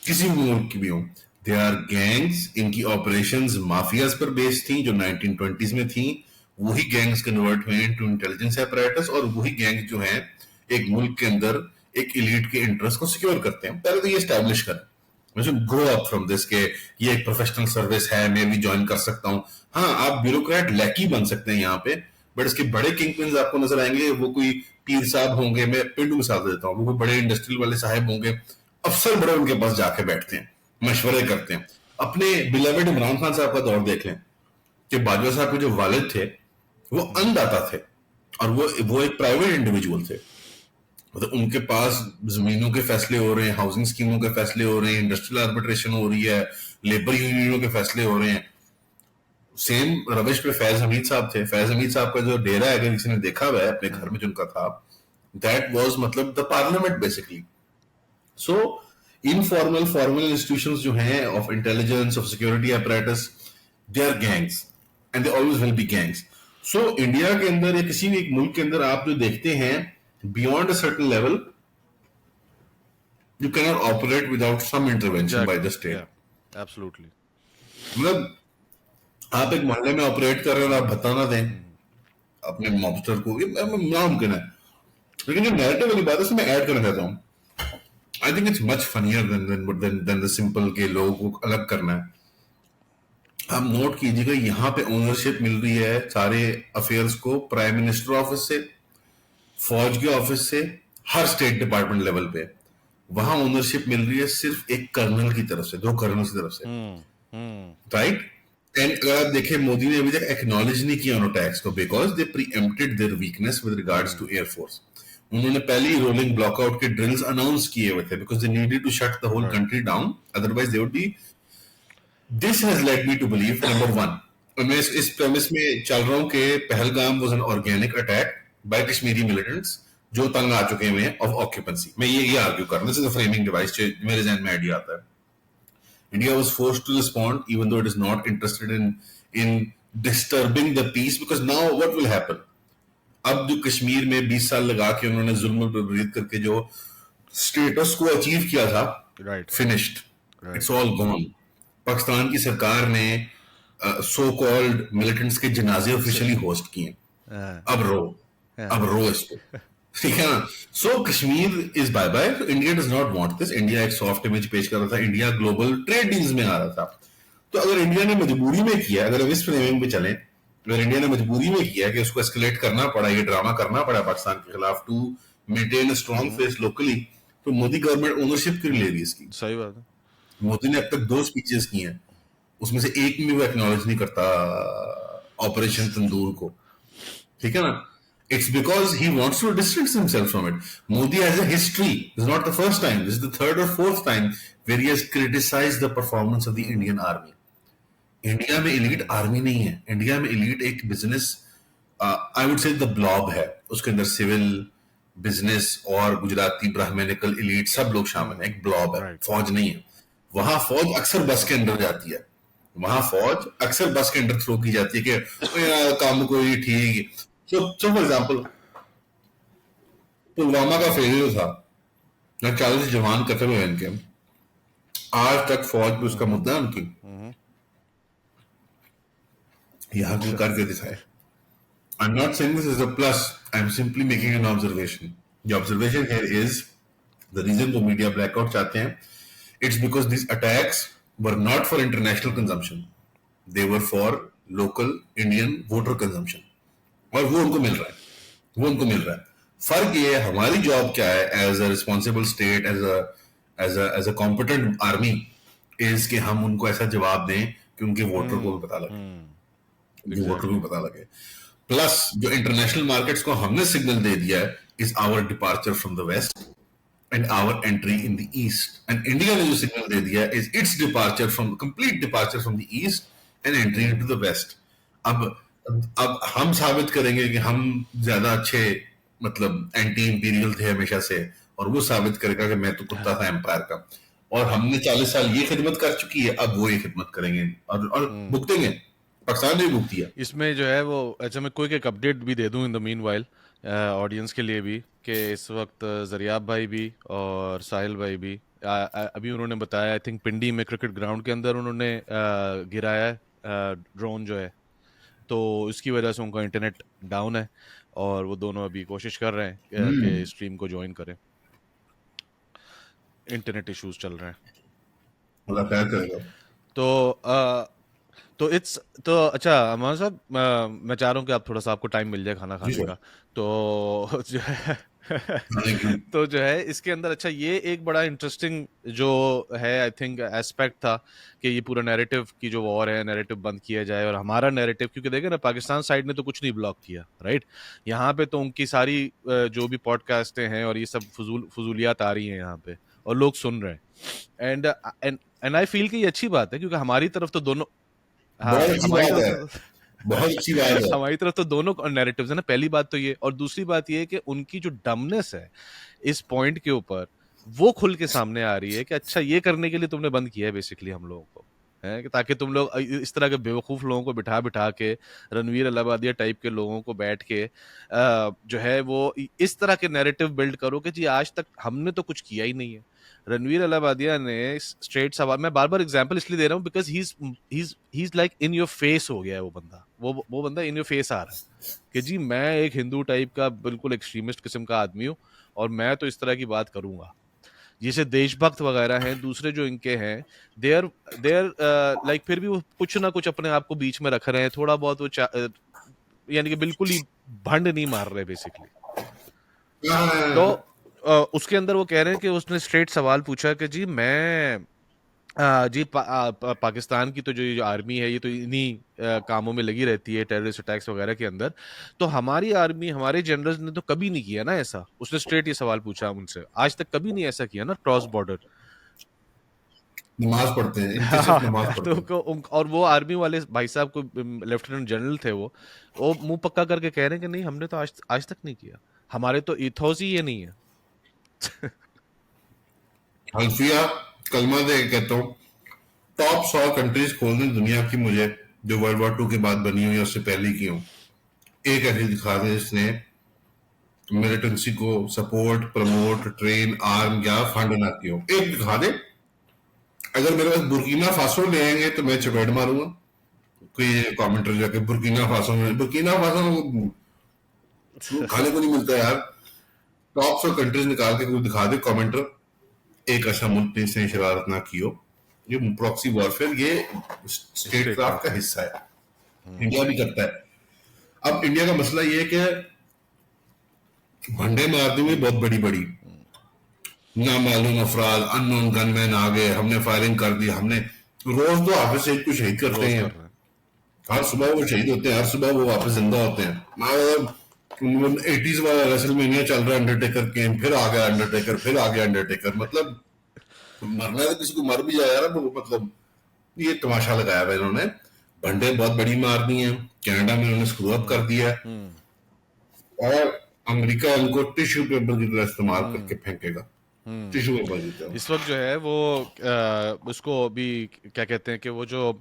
کسی بھی ملک کی بھی ہوں, دے آر گینگز. ان کی آپریشنز مافیاز پر بیس تھیں جو 1920s میں تھیں, وہی گینگز کنورٹ ہوئے انٹو انٹیلیجنس ایپریٹس, اور وہی گینگز جو ہیں ایک ملک کے اندر ایک ایلیٹ کے انٹرسٹ کو سیکیور کرتے ہیں. پہلے تو یہ اسٹیبلش کریں, گرو اپ فرام دس کہ یہ ایک پروفیشنل سروس ہے, میں بھی جوائن کر سکتا ہوں. ہاں آپ بیوروکریٹ لیکی بن سکتے ہیں یہاں پہ, بٹ اس کے بڑے کنگ پنز آپ کو نظر آئیں گے, وہ کوئی پیر صاحب ہوں گے, میں پنڈو مثال دیتا ہوں, وہ کوئی بڑے انڈسٹریل والے صاحب ہوں گے, افسر بڑے ان کے پاس جا کے بیٹھتے ہیں, مشورے کرتے ہیں. اپنے بلیوڈ عمران خان صاحب کا دور دیکھ لیں کہ باجوہ صاحب کے جو والد تھے وہ اند داتا تھے, اور وہ ایک پرائیویٹ انڈیویجول تھے. مطلب ان کے پاس زمینوں کے فیصلے ہو رہے ہیں, ہاؤسنگ اسکیموں کے فیصلے ہو رہے ہیں, انڈسٹریل آربیٹریشن ہو رہی ہے, لیبر یونینوں کے فیصلے ہو رہے ہیں. سیم روش پہ فیض حمید صاحب تھے. فیض حمید صاحب کا جو ڈیرا ہے, اگر کسی نے دیکھا ہوا ہے اپنے گھر میں جن کا تھا, دیٹ واز مطلب دا پارلیمنٹ بیسکلی. سو انفارمل فارمل انسٹیٹیوشنز جو ہیں of intelligence, of security apparatus, they are gangs and they always will be gangs. So India کے اندر یا کسی بھی ایک ملک کے اندر آپ جو دیکھتے ہیں beyond a certain level you cannot operate without some intervention by the state. Yeah, absolutely. مطلب آپ ایک محلے میں آپریٹ کر رہے ہیں اور آپ بھتا نہ دیں اپنے مابسٹر کو, یہ ناممکن ہے. لیکن جو نیریٹو والی بات ہے اس میں ایڈ کرنا چاہتا ہوں. I think it's much funnier than the simple کہ لوگوں کو الگ کرنا ہے. آپ نوٹ کیجیے گا یہاں پہ اونرشپ مل رہی ہے سارے افیئرس کو پرائم منسٹر آفس سے, فوج کے آفس سے, ہر اسٹیٹ ڈپارٹمنٹ لیول پہ. وہاں اونرشپ مل رہی ہے صرف ایک کرنل کی طرف سے, 2 کرنل کی طرف سے, رائٹ. اینڈ اگر آپ دیکھیں مودی نے ابھی تک ایکنالج نہیں کیا ان اٹیکس کو, because they preempted their weakness with regards to air force. انہوں نے پہلے ہی رولنگ بلاک آؤٹ کے ڈرلز اناؤنس کیے ہوئے تھے, because they needed to shut the whole country down, otherwise they would be. This has led me to believe, number 1, میں اس پریمس میں چل رہا ہوں کہ Pahalgam was an organic attack by Kashmiri militants جو تنگ آ چکے ہوئے ہیں آف آکوپنسی. میں یہ آرگیو کر رہا ہوں, دس از اے فریمنگ ڈیوائس میرے ذہن میں آئیڈیا آتا ہے. India was forced to respond even though it is not interested in disturbing the peace, because now what will happen? اب جو کشمیر میں 20 سال لگا کے انہوں نے ظلم پر برید کر کے جو سٹیٹس کو اچیو کیا تھا, finished, it's all gone. Pakistan کی سرکار نے سو کالڈ ملیٹنٹس کے جنازے آفیشلی ہوسٹ کیے. اب رو اس کو, ٹھیک ہے نا. So Kashmir is bye bye. India does not want this. India ایک سافٹ امیج پیش کر رہا تھا, انڈیا گلوبل ٹریڈ ڈیلز میں آ رہا تھا. تو اگر انڈیا نے مجبوری میں کیا, اگر ہم اس فریمنگ پہ چلیں, اگر انڈیا نے مجبوری میں کیا کہ اس کو اسکلیٹ کرنا پڑا, یہ ڈرامہ کرنا پڑا پاکستان کے خلاف to maintain a strong face locally, تو مودی گورنمنٹ اونرشپ کیوں لے رہی ہے اس کی؟ صحیح بات ہے. مودی نے اب تک 2 اسپیچز کی ہیں, اس میں سے ایک میں وہ ایکنالج نہیں کرتا آپریشن تندور کو, ٹھیک ہے نا. It's because he wants to distance himself from it. Modi has a history. This is not the first time. This is the 3rd or 4th time where he has criticized the performance of the Indian army. India میں elite army نہیں ہے. India میں elite ایک business, I would say the blob ہے. اس کے اندر civil, business اور Gujarati برہمینیکل elite سب لوگ شامل ہیں. ایک بلاب ہے, فوج نہیں ہے. وہاں فوج اکثر بس کے اندر جاتی ہے, وہاں فوج اکثر بس کے اندر تھرو کی جاتی ہے کہ کام کوئی ٹھیک. So for example, پلوامہ کا فیلئر تھا, 40 جوان قتل ہوئے ان کے, آج تک فوج پہ اس کا مدعا ان کی یہاں کو کر کے دکھائے. I'm not saying this is a plus, I'm simply making an observation. The observation here is the reason وہ media blackout چاہتے ہیں, it's because these attacks were not for international consumption, they were for local Indian voter consumption. اور وہ ان کو مل رہا ہے, فرق یہ ہے ہماری جاب کیا ہے as a responsible state, as a competent army, is کہ ہم ان کو ایسا جواب دیں کہ ان کے ووٹر کو بھی پتا لگے. پلس جو انٹرنیشنل مارکیٹس کو ہم نے سگنل دے دیا ہے is our departure from the west and our entry in the east. And India نے جو سگنل دے دیا is its departure from, complete departure from the east and entry into the west. اب ہم ثابت کریں گے کہ ہم زیادہ اچھے مطلب اینٹی امپیریل تھے ہمیشہ سے, اور وہ ثابت کرے گا کہ میں تو کتا تھا امپائر کا, اور ہم نے 40 سال یہ خدمت کر چکی ہے, اب وہ یہ خدمت کریں گے اور بھگتیں گے. پاکستان نے بھی بھگتی ہے. اس میں جو ہے وہ, اچھا میں کوئی ایک اپڈیٹ بھی دے دوں ان دا مین وائل آڈینس کے لیے بھی, کہ اس وقت زریاب بھائی بھی اور ساحل بھائی بھی, ابھی انہوں نے بتایا, آئی تھنک پنڈی میں کرکٹ گراؤنڈ کے اندر انہوں نے گرایا ہے ڈرون جو ہے, تو اس کی وجہ سے ان کا انٹرنیٹ ڈاؤن ہے. اور وہ دونوں ابھی کوشش کر رہے ہیں کہ اسٹریم کو جوائن کریں. انٹرنیٹ ایشوز چل رہے ہیں. اللہ خیر کرے گا. تو اچھا امان صاحب, میں چاہ رہا ہوں کہ آپ تھوڑا سا آپ کو ٹائم مل جائے کھانا جی کھانے سر. کا, تو جو ہے تو جو ہے اس کے اندر اچھا یہ ایک بڑا انٹرسٹنگ جو ہے آئی تھنک ایسپیکٹ تھا کہ یہ پورا نیریٹو کی جو وار ہے, نیریٹو بند کیا جائے, اور ہمارا نیریٹو, کیونکہ دیکھیں نا پاکستان سائڈ نے تو کچھ نہیں بلاک کیا, رائٹ, یہاں پہ تو ان کی ساری جو بھی پوڈ کاسٹیں ہیں اور یہ سب فضولیات آ رہی ہیں یہاں پہ اور لوگ سن رہے ہیں, اینڈ آئی فیل کہ یہ اچھی بات ہے کیونکہ ہماری طرف تو دونوں, ہاں بہت اچھی ہماری بات طرف ہے, تو بہت اچھی بات ہے. ہماری طرف تو دونوں نیریٹیوز ہیں نا, پہلی بات تو یہ, اور دوسری بات یہ ہے کہ ان کی جو ڈمنس ہے اس پوائنٹ کے اوپر وہ کھل کے سامنے آ رہی ہے کہ اچھا یہ کرنے کے لیے تم نے بند کیا ہے بیسکلی ہم لوگوں کو, ہے کہ تاکہ تم لوگ اس طرح کے بیوقوف لوگوں کو بٹھا کے رنویر الہبادیہ ٹائپ کے لوگوں کو بیٹھ کے جو ہے وہ اس طرح کے نیریٹو بلڈ کرو کہ جی آج تک ہم نے تو کچھ کیا ہی نہیں ہے. رنویر الہبادیہ نے اسٹریٹ سوال, میں بار بار ایگزامپل اس لیے دے رہا ہوں because he's like in your face ہو گیا ہے, وہ بندہ ان یور فیس آ رہا ہے کہ جی میں ایک ہندو ٹائپ کا بالکل ایکسٹریمسٹ قسم کا آدمی ہوں اور میں تو اس طرح کی بات کروں گا. جیسے دیش بھکت وغیرہ ہیں دوسرے جو ان کے ہیں, دیر لائک پھر بھی وہ کچھ نہ کچھ اپنے آپ کو بیچ میں رکھ رہے ہیں, تھوڑا بہت وہ یعنی کہ بالکل ہی بھنڈ نہیں مار رہے بیسکلی. تو اس کے اندر وہ کہہ رہے ہیں کہ اس نے اسٹریٹ سوال پوچھا کہ جی میں جی پاکستان کی تو جو آرمی ہے یہ تو انہی کاموں میں لگی رہتی ہے, ٹیررسٹ اٹیکس وغیرہ کے اندر, تو ہماری آرمی ہمارے جنرلز نے تو کبھی نہیں کیا نا ایسا. اس نے اسٹریٹ یہ سوال پوچھا ان سے, آج تک کبھی نہیں ایسا کیا نا کراس بارڈر. نماز پڑھتے ہیں, ان کے صرف نماز پڑھتے ہیں. اور وہ آرمی والے بھائی صاحب کو لیفٹیننٹ جنرل تھے, وہ منہ پکا کر کے کہہ رہے ہیں کہ نہیں ہم نے تو آج تک نہیں کیا, ہمارے تو ایتھوس ہی یہ نہیں ہے. حنفیہ کلمہ دے کہتا ہوں, ٹاپ 100 کنٹریز کھول دیں دنیا کی مجھے جو ورلڈ وار 2 کے بعد بنی ہوئی, اس سے پہلے کی ہوں, ایک ایسی دکھا دیں جس نے ملیٹنسی کو سپورٹ, پروموٹ, ٹرین, آرم یا فنڈ نہ کی ہو, ایک دکھا دیں. اگر میرے پاس برکینا فاسو لے آئیں گے تو میں چپیٹ ماروں گا. کوئی کامنٹر جا کے برکینا فاسو کھانے کو نہیں ملتا یار. ٹاپ 100 کنٹریز نکال کے کوئی دکھا دے کامنٹر, ایک ایسا ملک جس نے شرارت نہ کی ہو. یہ پراکسی وارفیئر یہ اسٹیٹ کرافٹ کا حصہ ہے, انڈیا بھی کرتا ہے. اب انڈیا کا مسئلہ یہ ہے کہ بھنڈے مارتے ہوئے بہت بڑی نامعلوم افراد, ان نون گن مین آ گئے, ہم نے فائرنگ کر دی, ہم نے روز تو حافظ سعید کو شہید کرتے ہیں, ہر صبح وہ شہید ہوتے ہیں, ہر صبح وہ واپس زندہ ہوتے ہیں. 80s والا ریسل مینیا چل رہا ہے, انڈرٹیکر کیم, پھر آ گیا انڈرٹیکر, پھر آ گیا انڈرٹیکر. مطلب مرنا ہے, کسی کو مر بھی جائے یار, مطلب یہ تماشا لگایا ہوا انہوں نے. بھنڈے بہت بڑی مار دی ہیں, کینیڈا میں انہوں نے اسکرو اپ کر دیا ہے, اور امریکہ ان کو ٹیشو پیپر کی طرح استعمال کر کے پھینکے گا. ٹیشو پیپر کی طرح. اس وقت جو ہے وہ اس کو بھی کیا کہتے ہیں کہ وہ جو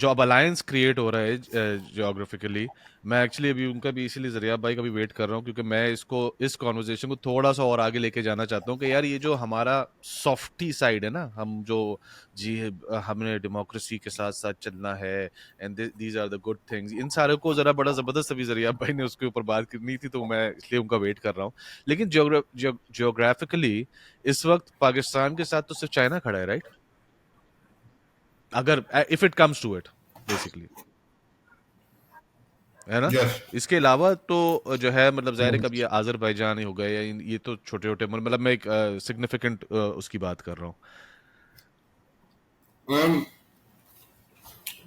اب الائنس کریٹ ہو رہا ہے جیوگرافیکلی, میں ایکچولی ابھی ان کا بھی اسی لیے ذریعہ بھائی کا بھی ویٹ کر رہا ہوں کیونکہ میں اس کانورسیشن کو تھوڑا سا اور آگے لے کے جانا چاہتا ہوں کہ یار یہ جو ہمارا سافٹی سائڈ ہے نا, ہم جو جی ہم نے ڈیموکریسی کے ساتھ ساتھ چلنا ہے and these are the good things, ان سارے کو ذرا بڑا زبردست ابھی ذریعہ بھائی نے اس کے اوپر بات کرنی تھی تو میں اس لیے ان کا ویٹ کر رہا ہوں. لیکن جیوگرافیکلی اس وقت پاکستان کے ساتھ تو صرف چائنا کھڑا ہے, رائٹ, اگر if it comes to it basically, ہے نا. اس کے علاوہ تو جو ہے مطلب ظاہر ہے کبھی آذربائیجان ہی ہو گئے, یا یہ تو چھوٹے چھوٹے, مطلب میں ایک سگنیفیکنٹ اس کی بات کر رہا ہوں.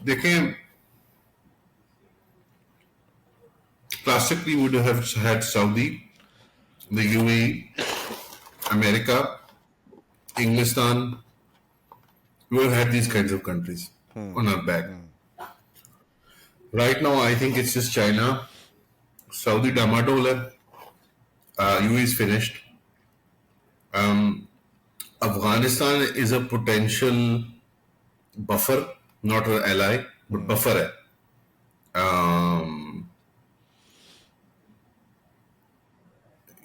دیکھیں, classically we would have had Saudi, the UAE, America, Englistan. We would have had these kinds of countries on our back. Right now, I think it's just China. Saudi Damadol hai. UAE is finished. Afghanistan is a potential buffer, not an ally, but buffer hai.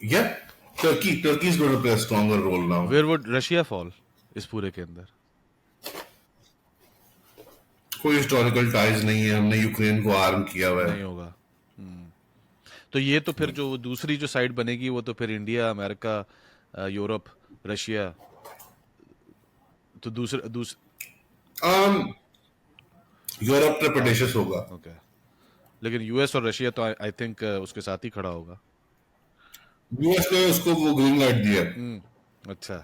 Yeah, Turkey is going to play a stronger role now. Where would Russia fall اس پورے کے اندر؟ کوئی historical ties نہیں ہے, ہم نے Ukraine کو آرم کیا ہوا ہے. نہیں ہوگا. تو یہ تو پھر جو دوسری جو سائڈ بنے گی وہ تو پھر انڈیا، امریکہ، یورپ، رشیا، تو یورپ ٹریپیٹیشس ہوگا. اوکے. لیکن یو ایس اور رشیا تو آئی تھنک اس کے ساتھ ہی کھڑا ہوگا. یو ایس نے اس کو وہ گرین لائٹ دیا. اچھا.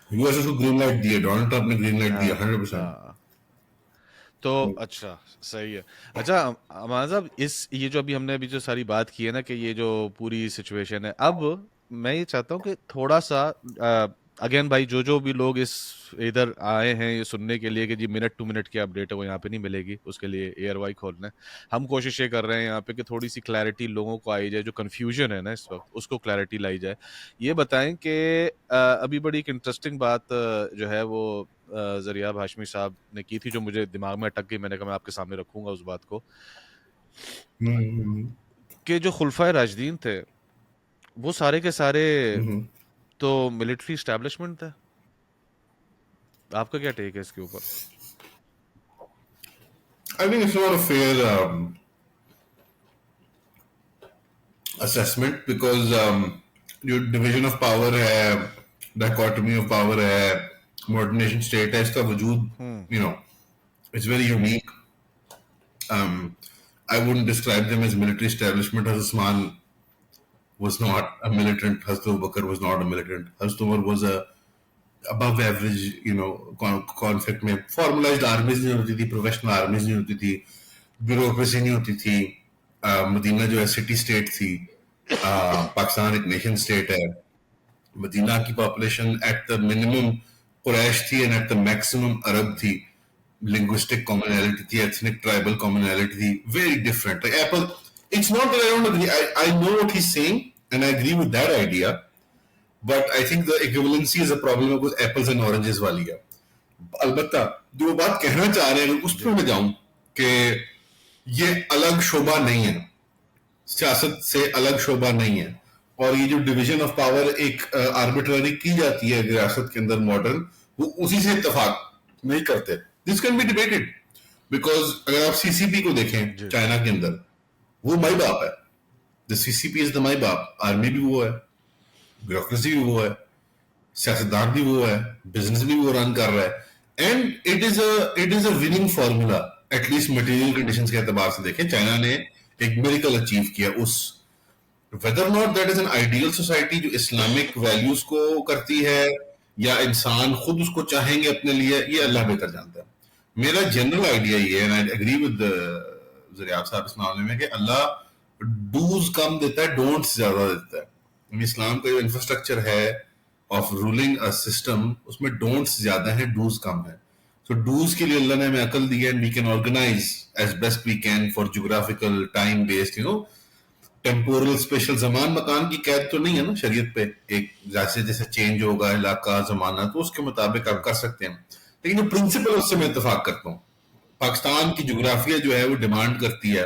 یو ایس اس کو گرین لائٹ دیا, ڈونلڈ ٹرمپ نے گرین لائٹ دیا 100%. تو اچھا صحیح ہے. اچھا امان صاحب, یہ جو ابھی ہم نے ابھی جو ساری بات کی ہے نا کہ یہ جو پوری سچویشن ہے, اب میں یہ چاہتا ہوں کہ تھوڑا سا اگین بھائی جو بھی لوگ اس ادھر آئے ہیں یہ سننے کے لیے کہ جی منٹ ٹو منٹ کی اپڈیٹ ہے وہ یہاں پہ نہیں ملے گی, اس کے لیے ایئر وائی کھولنا ہے. ہم کوشش یہ کر رہے ہیں یہاں پہ کہ تھوڑی سی کلیئرٹی لوگوں کو آئی جائے, جو کنفیوژن ہے نا اس وقت اس کو کلیئرٹی لائی جائے. یہ بتائیں کہ ابھی بڑی ایک انٹرسٹنگ بات جو ہے وہ ذریعہ ہاشمی صاحب نے کی تھی, جو مجھے دماغ میں اٹک گئی. میں نے کہا میں آپ کے سامنے رکھوں گا اس بات کو, کہ جو خلفائے راشدین تھے وہ سارے کے سارے تو ملٹری اسٹیبلشمنٹ تھا. آپ کا کیا ٹیک ہے اس کے اوپر؟ I think it's not a fair assessment because جو ڈویژن آف پاور ہے, ڈائکوٹمی آف پاور ہے, ماڈرنیشن اسٹیٹ ہے, اس کا وجود you know it's very unique. I wouldn't describe them as military establishment. Hazrat Usman was not a militant. Hazrat Abu Bakr was not a militant. Hazrat Umar was a above average, you know, conflict میں formalized armies نہیں ہوتی تھی, professional armies نہیں ہوتی تھی, bureaucracy نہیں ہوتی تھی. مدینہ جو ہے سٹی اسٹیٹ تھی, پاکستان ایک نیشن اسٹیٹ ہے. مدینہ کی پاپولیشن ایٹ دا منیمم قریش تھی اینڈ ایٹ دا میکسیمم عرب تھی. linguistic commonality تھی, ethnic tribal commonality تھی, very different. Like Apple, it's not that I don't agree. I know what he's saying and I agree with that idea, but I think the equivalency is a problem because apples and oranges والی ہے. البتہ جو بات کہنا چاہ رہے ہیں اس پہ میں جاؤں کہ یہ الگ شعبہ نہیں ہے, سیاست سے الگ شعبہ نہیں ہے, اور یہ جو ڈویژن آف پاور ایک آربیٹرری کی جاتی ہے ریاست کے اندر ماڈرن, وہ اسی سے اتفاق نہیں کرتے. This can be debated because اگر آپ سی سی پی کو دیکھیں چائنا کے اندر, وہ مائی باپ ہے. دا سی سی پی از دا مائی باپ. آرمی بھی وہ ہے, بیوروکریسی بھی وہ ہے, سیاستدان بھی وہ ہے, بزنس بھی وہ رن کر رہا ہے, and it is a winning formula. At least material conditions کے اعتبار سے دیکھیں, چائنا نے ایک میریکل اچیو کیا. اس whether or not that is an ideal society جو اسلامک ویلیوز کو کرتی ہے یا انسان خود اس کو چاہیں گے اپنے لیے, یہ اللہ بہتر جانتا ہے. میرا جنرل آئیڈیا یہ ہے, and I agree with ذریعہ صاحب اس معاملے میں, کہ اللہ ڈوز کم دیتا ہے, ڈونٹس زیادہ دیتا ہے. اسلام کا جو انفراسٹرکچر ہے آف رولنگ اے سسٹم, اس میں ڈونٹس زیادہ ہیں, ڈوز کم ہیں. تو ڈوز کے لیے اللہ نے ہمیں عقل دی ہے, and we can organise as best we can for geographical time based, you know, temporal spatial. زمان مکان کی قید تو نہیں ہے نا شریعت پہ, ایک جیسے جیسے چینج ہوگا علاقہ زمانہ تو اس کے مطابق آپ کر سکتے ہیں. لیکن جو پرنسپل اس سے میں اتفاق کرتا ہوں. پاکستان کی جغرافیہ جو ہے وہ ڈیمانڈ کرتی ہے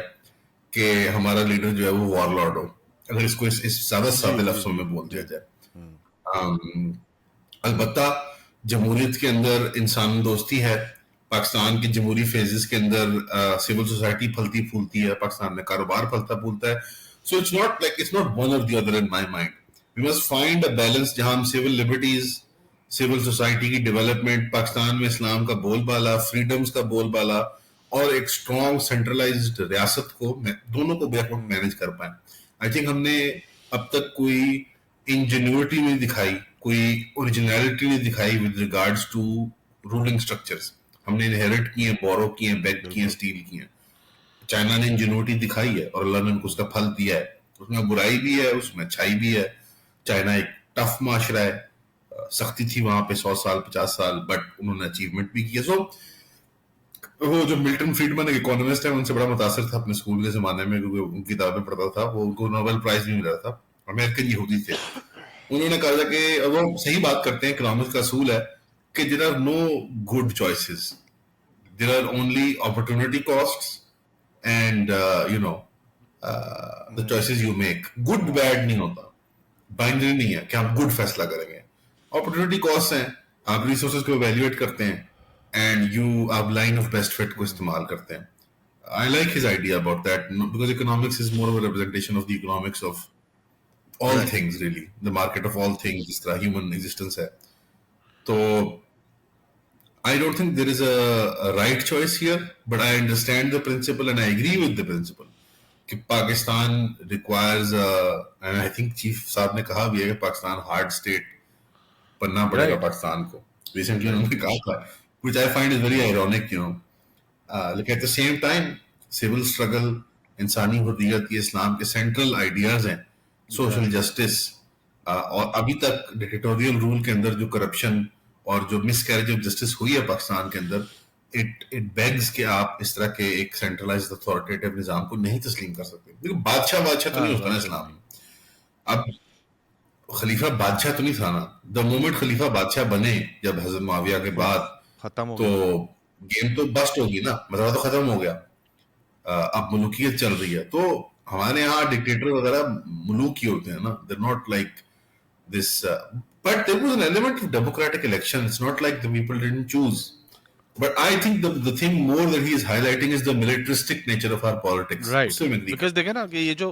کہ ہمارا لیڈر جو ہے وہ وار لارڈ ہو, اگر اس کو اس زیادہ سادے لفظوں میں بول دیا جائے. البتہ جمہوریت کے اندر انسان دوستی ہے. پاکستان کے جمہوری فیزز کے اندر سول سوسائٹی پھلتی پھولتی ہے, پاکستان میں کاروبار پھلتا پھولتا ہے. So it's not one or the other in my mind. We must find a balance جہاں ہم civil liberties, civil society کی ڈیولپمنٹ, پاکستان میں اسلام کا بول بالا, فریڈمز کا بول بالا, اور ایک اسٹرانگ سینٹرلائزڈ ریاست کو, دونوں کو بیک وقت مینیج کر پائیں. آئی تھنک ہم نے اب تک کوئی انجینیورٹی نہیں دکھائی, کوئی اوریجنلٹی نہیں دکھائی with regards to ruling structures. ہم نے انہیرٹ کی ہیں, بورو کی ہیں, بیگ کی ہیں, اسٹیل کی ہیں. چائنا نے انجینیورٹی دکھائی ہے اور اللہ نے ان کو اس کا پھل دیا ہے. اس میں برائی بھی ہے, اس میں اچھائی بھی ہے. چائنا ایک ٹف معاشرہ ہے, سختی تھی وہاں پہ 100 سال 50 سال, بٹ انہوں نے اچیومنٹ بھی کیا. سو وہ جو ملٹن فریڈمن ایک اکانومسٹ ہے, ان سے بڑا متاثر تھا اپنے اسکول کے زمانے میں, کیونکہ ان کی کتابیں پڑھتا تھا. وہ ان کو نوبل پرائز بھی ملا تھا, امریکن یہودی تھے. انہوں نے کہا تھا کہ وہ صحیح بات کرتے ہیں, اکنامکس کا اصول ہے کہ there are no good choices, there are only opportunity costs and you know the choices you make. good bad نہیں ہوتا, binary نہیں ہے کہ ہم good فیصلہ کریں گے. opportunity costs ہیں, آپ resources کو evaluate کرتے ہیں and you آپ line of best fit کو استعمال کرتے ہیں. I like his idea about that because economics is more of a representation of the economics of all Right. things, really. The market of all things, جس طرح human existence ہے. تو I don't think there is a right choice here, but I understand the principle and I agree with the principle. کہ Pakistan requires and I think chief صاحب نے کہا بھی ہے کہ پاکستان hard state بننا پڑے گا Right. پاکستان کو. Recently انہوں نے کہا تھا, which I find is very ironic, you know. لیکن at the same time civil struggle, انسانی حریت, یہ اسلام کے سینٹرل آئیڈیاز ہیں, سوشل جسٹس, اور ابھی تک ڈکٹیٹوریل رول کے اندر جو کرپشن اور جو مس کیریج آف جسٹس ہوئی ہے پاکستان کے اندر, اٹ بیگز کہ آپ اس طرح کے ایک سینٹرلائزڈ اتھارٹیٹیو نظام کو نہیں تسلیم کر سکتے. دیکھو بادشاہ تو نہیں ہوتا نا اسلام میں. اب خلیفہ بادشاہ تو نہیں تھا نا. دا مومنٹ خلیفہ بادشاہ بنے جب حضرت معاویہ کے بعد, ختم ہو تو گیم تو بسٹ ہوگی نا, مسئلہ تو ختم ہو گیا. اب ملوکیت چل رہی ہے. تو ہمارے یہاں ڈکٹیٹر وغیرہ ملوک ہی ہوتے ہیں نا, they're not like this, but there was an element of democratic election. It's not like the people didn't choose. But I think the thing more that he is highlighting is the militaristic nature of our politics. Right. Because دیکھیں نا کہ یہ جو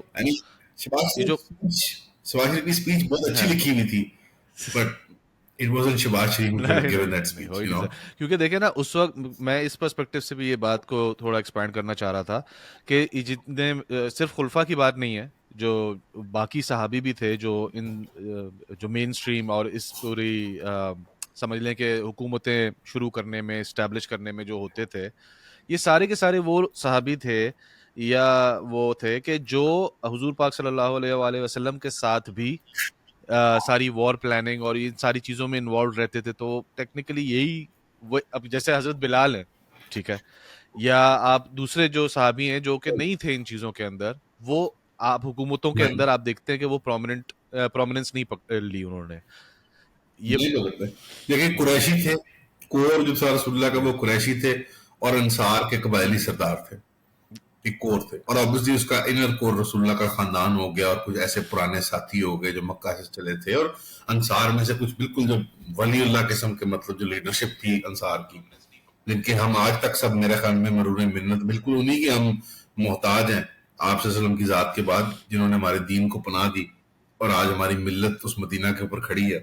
شہباز شریف کی speech بہت اچھی لکھی ہوئی تھی, but it wasn't Shahbaz Sharif who could have given that speech, you know. کیونکہ دیکھیں نا اس وقت میں اس پرسپیکٹو سے بھی یہ بات کو تھوڑا ایکسپینڈ کرنا چاہ رہا تھا کہ جتنے صرف خلفاء کی بات نہیں ہے, جو باقی صحابی بھی تھے جو جو مین اسٹریم اور اس پوری سمجھ لیں کہ حکومتیں شروع کرنے میں, اسٹیبلش کرنے میں جو ہوتے تھے, یہ سارے کے سارے وہ صحابی تھے یا وہ تھے کہ جو حضور پاک صلی اللہ علیہ وآلہ وسلم کے ساتھ بھی ساری وار پلاننگ اور ان ساری چیزوں میں انوالو رہتے تھے. تو ٹیکنیکلی یہی وہ, اب جیسے حضرت بلال ہیں, ٹھیک ہے, یا آپ دوسرے جو صحابی ہیں جو کہ نہیں تھے ان چیزوں کے اندر, وہ آپ حکومتوں کے اندر آپ دیکھتے ہیں کہ وہ پرومیننس نہیں پکڑ لی انہوں نے. دیکھیں قریشی تھے, کور جو تھا رسول اللہ کا وہ قریشی تھے, اور انصار کے قبائلی سردار تھے, ایک کور تھے, اور obviously اس کا انر کور رسول اللہ کا خاندان ہو گیا, اور کچھ ایسے پرانے ساتھی ہو گئے جو مکہ سے چلے تھے, اور انصار میں سے کچھ بالکل جو ولی اللہ قسم کے, مطلب جو لیڈرشپ تھی انصار کی, جن کے ہم آج تک سب میرے خیال میں مرور منت بالکل انہی کے ہم محتاج ہیں آپ صلی اللہ علیہ وسلم کی ذات کے بعد, جنہوں نے ہمارے دین کو پناہ دی, اور آج ہماری ملت اس مدینہ کے اوپر کھڑی ہے.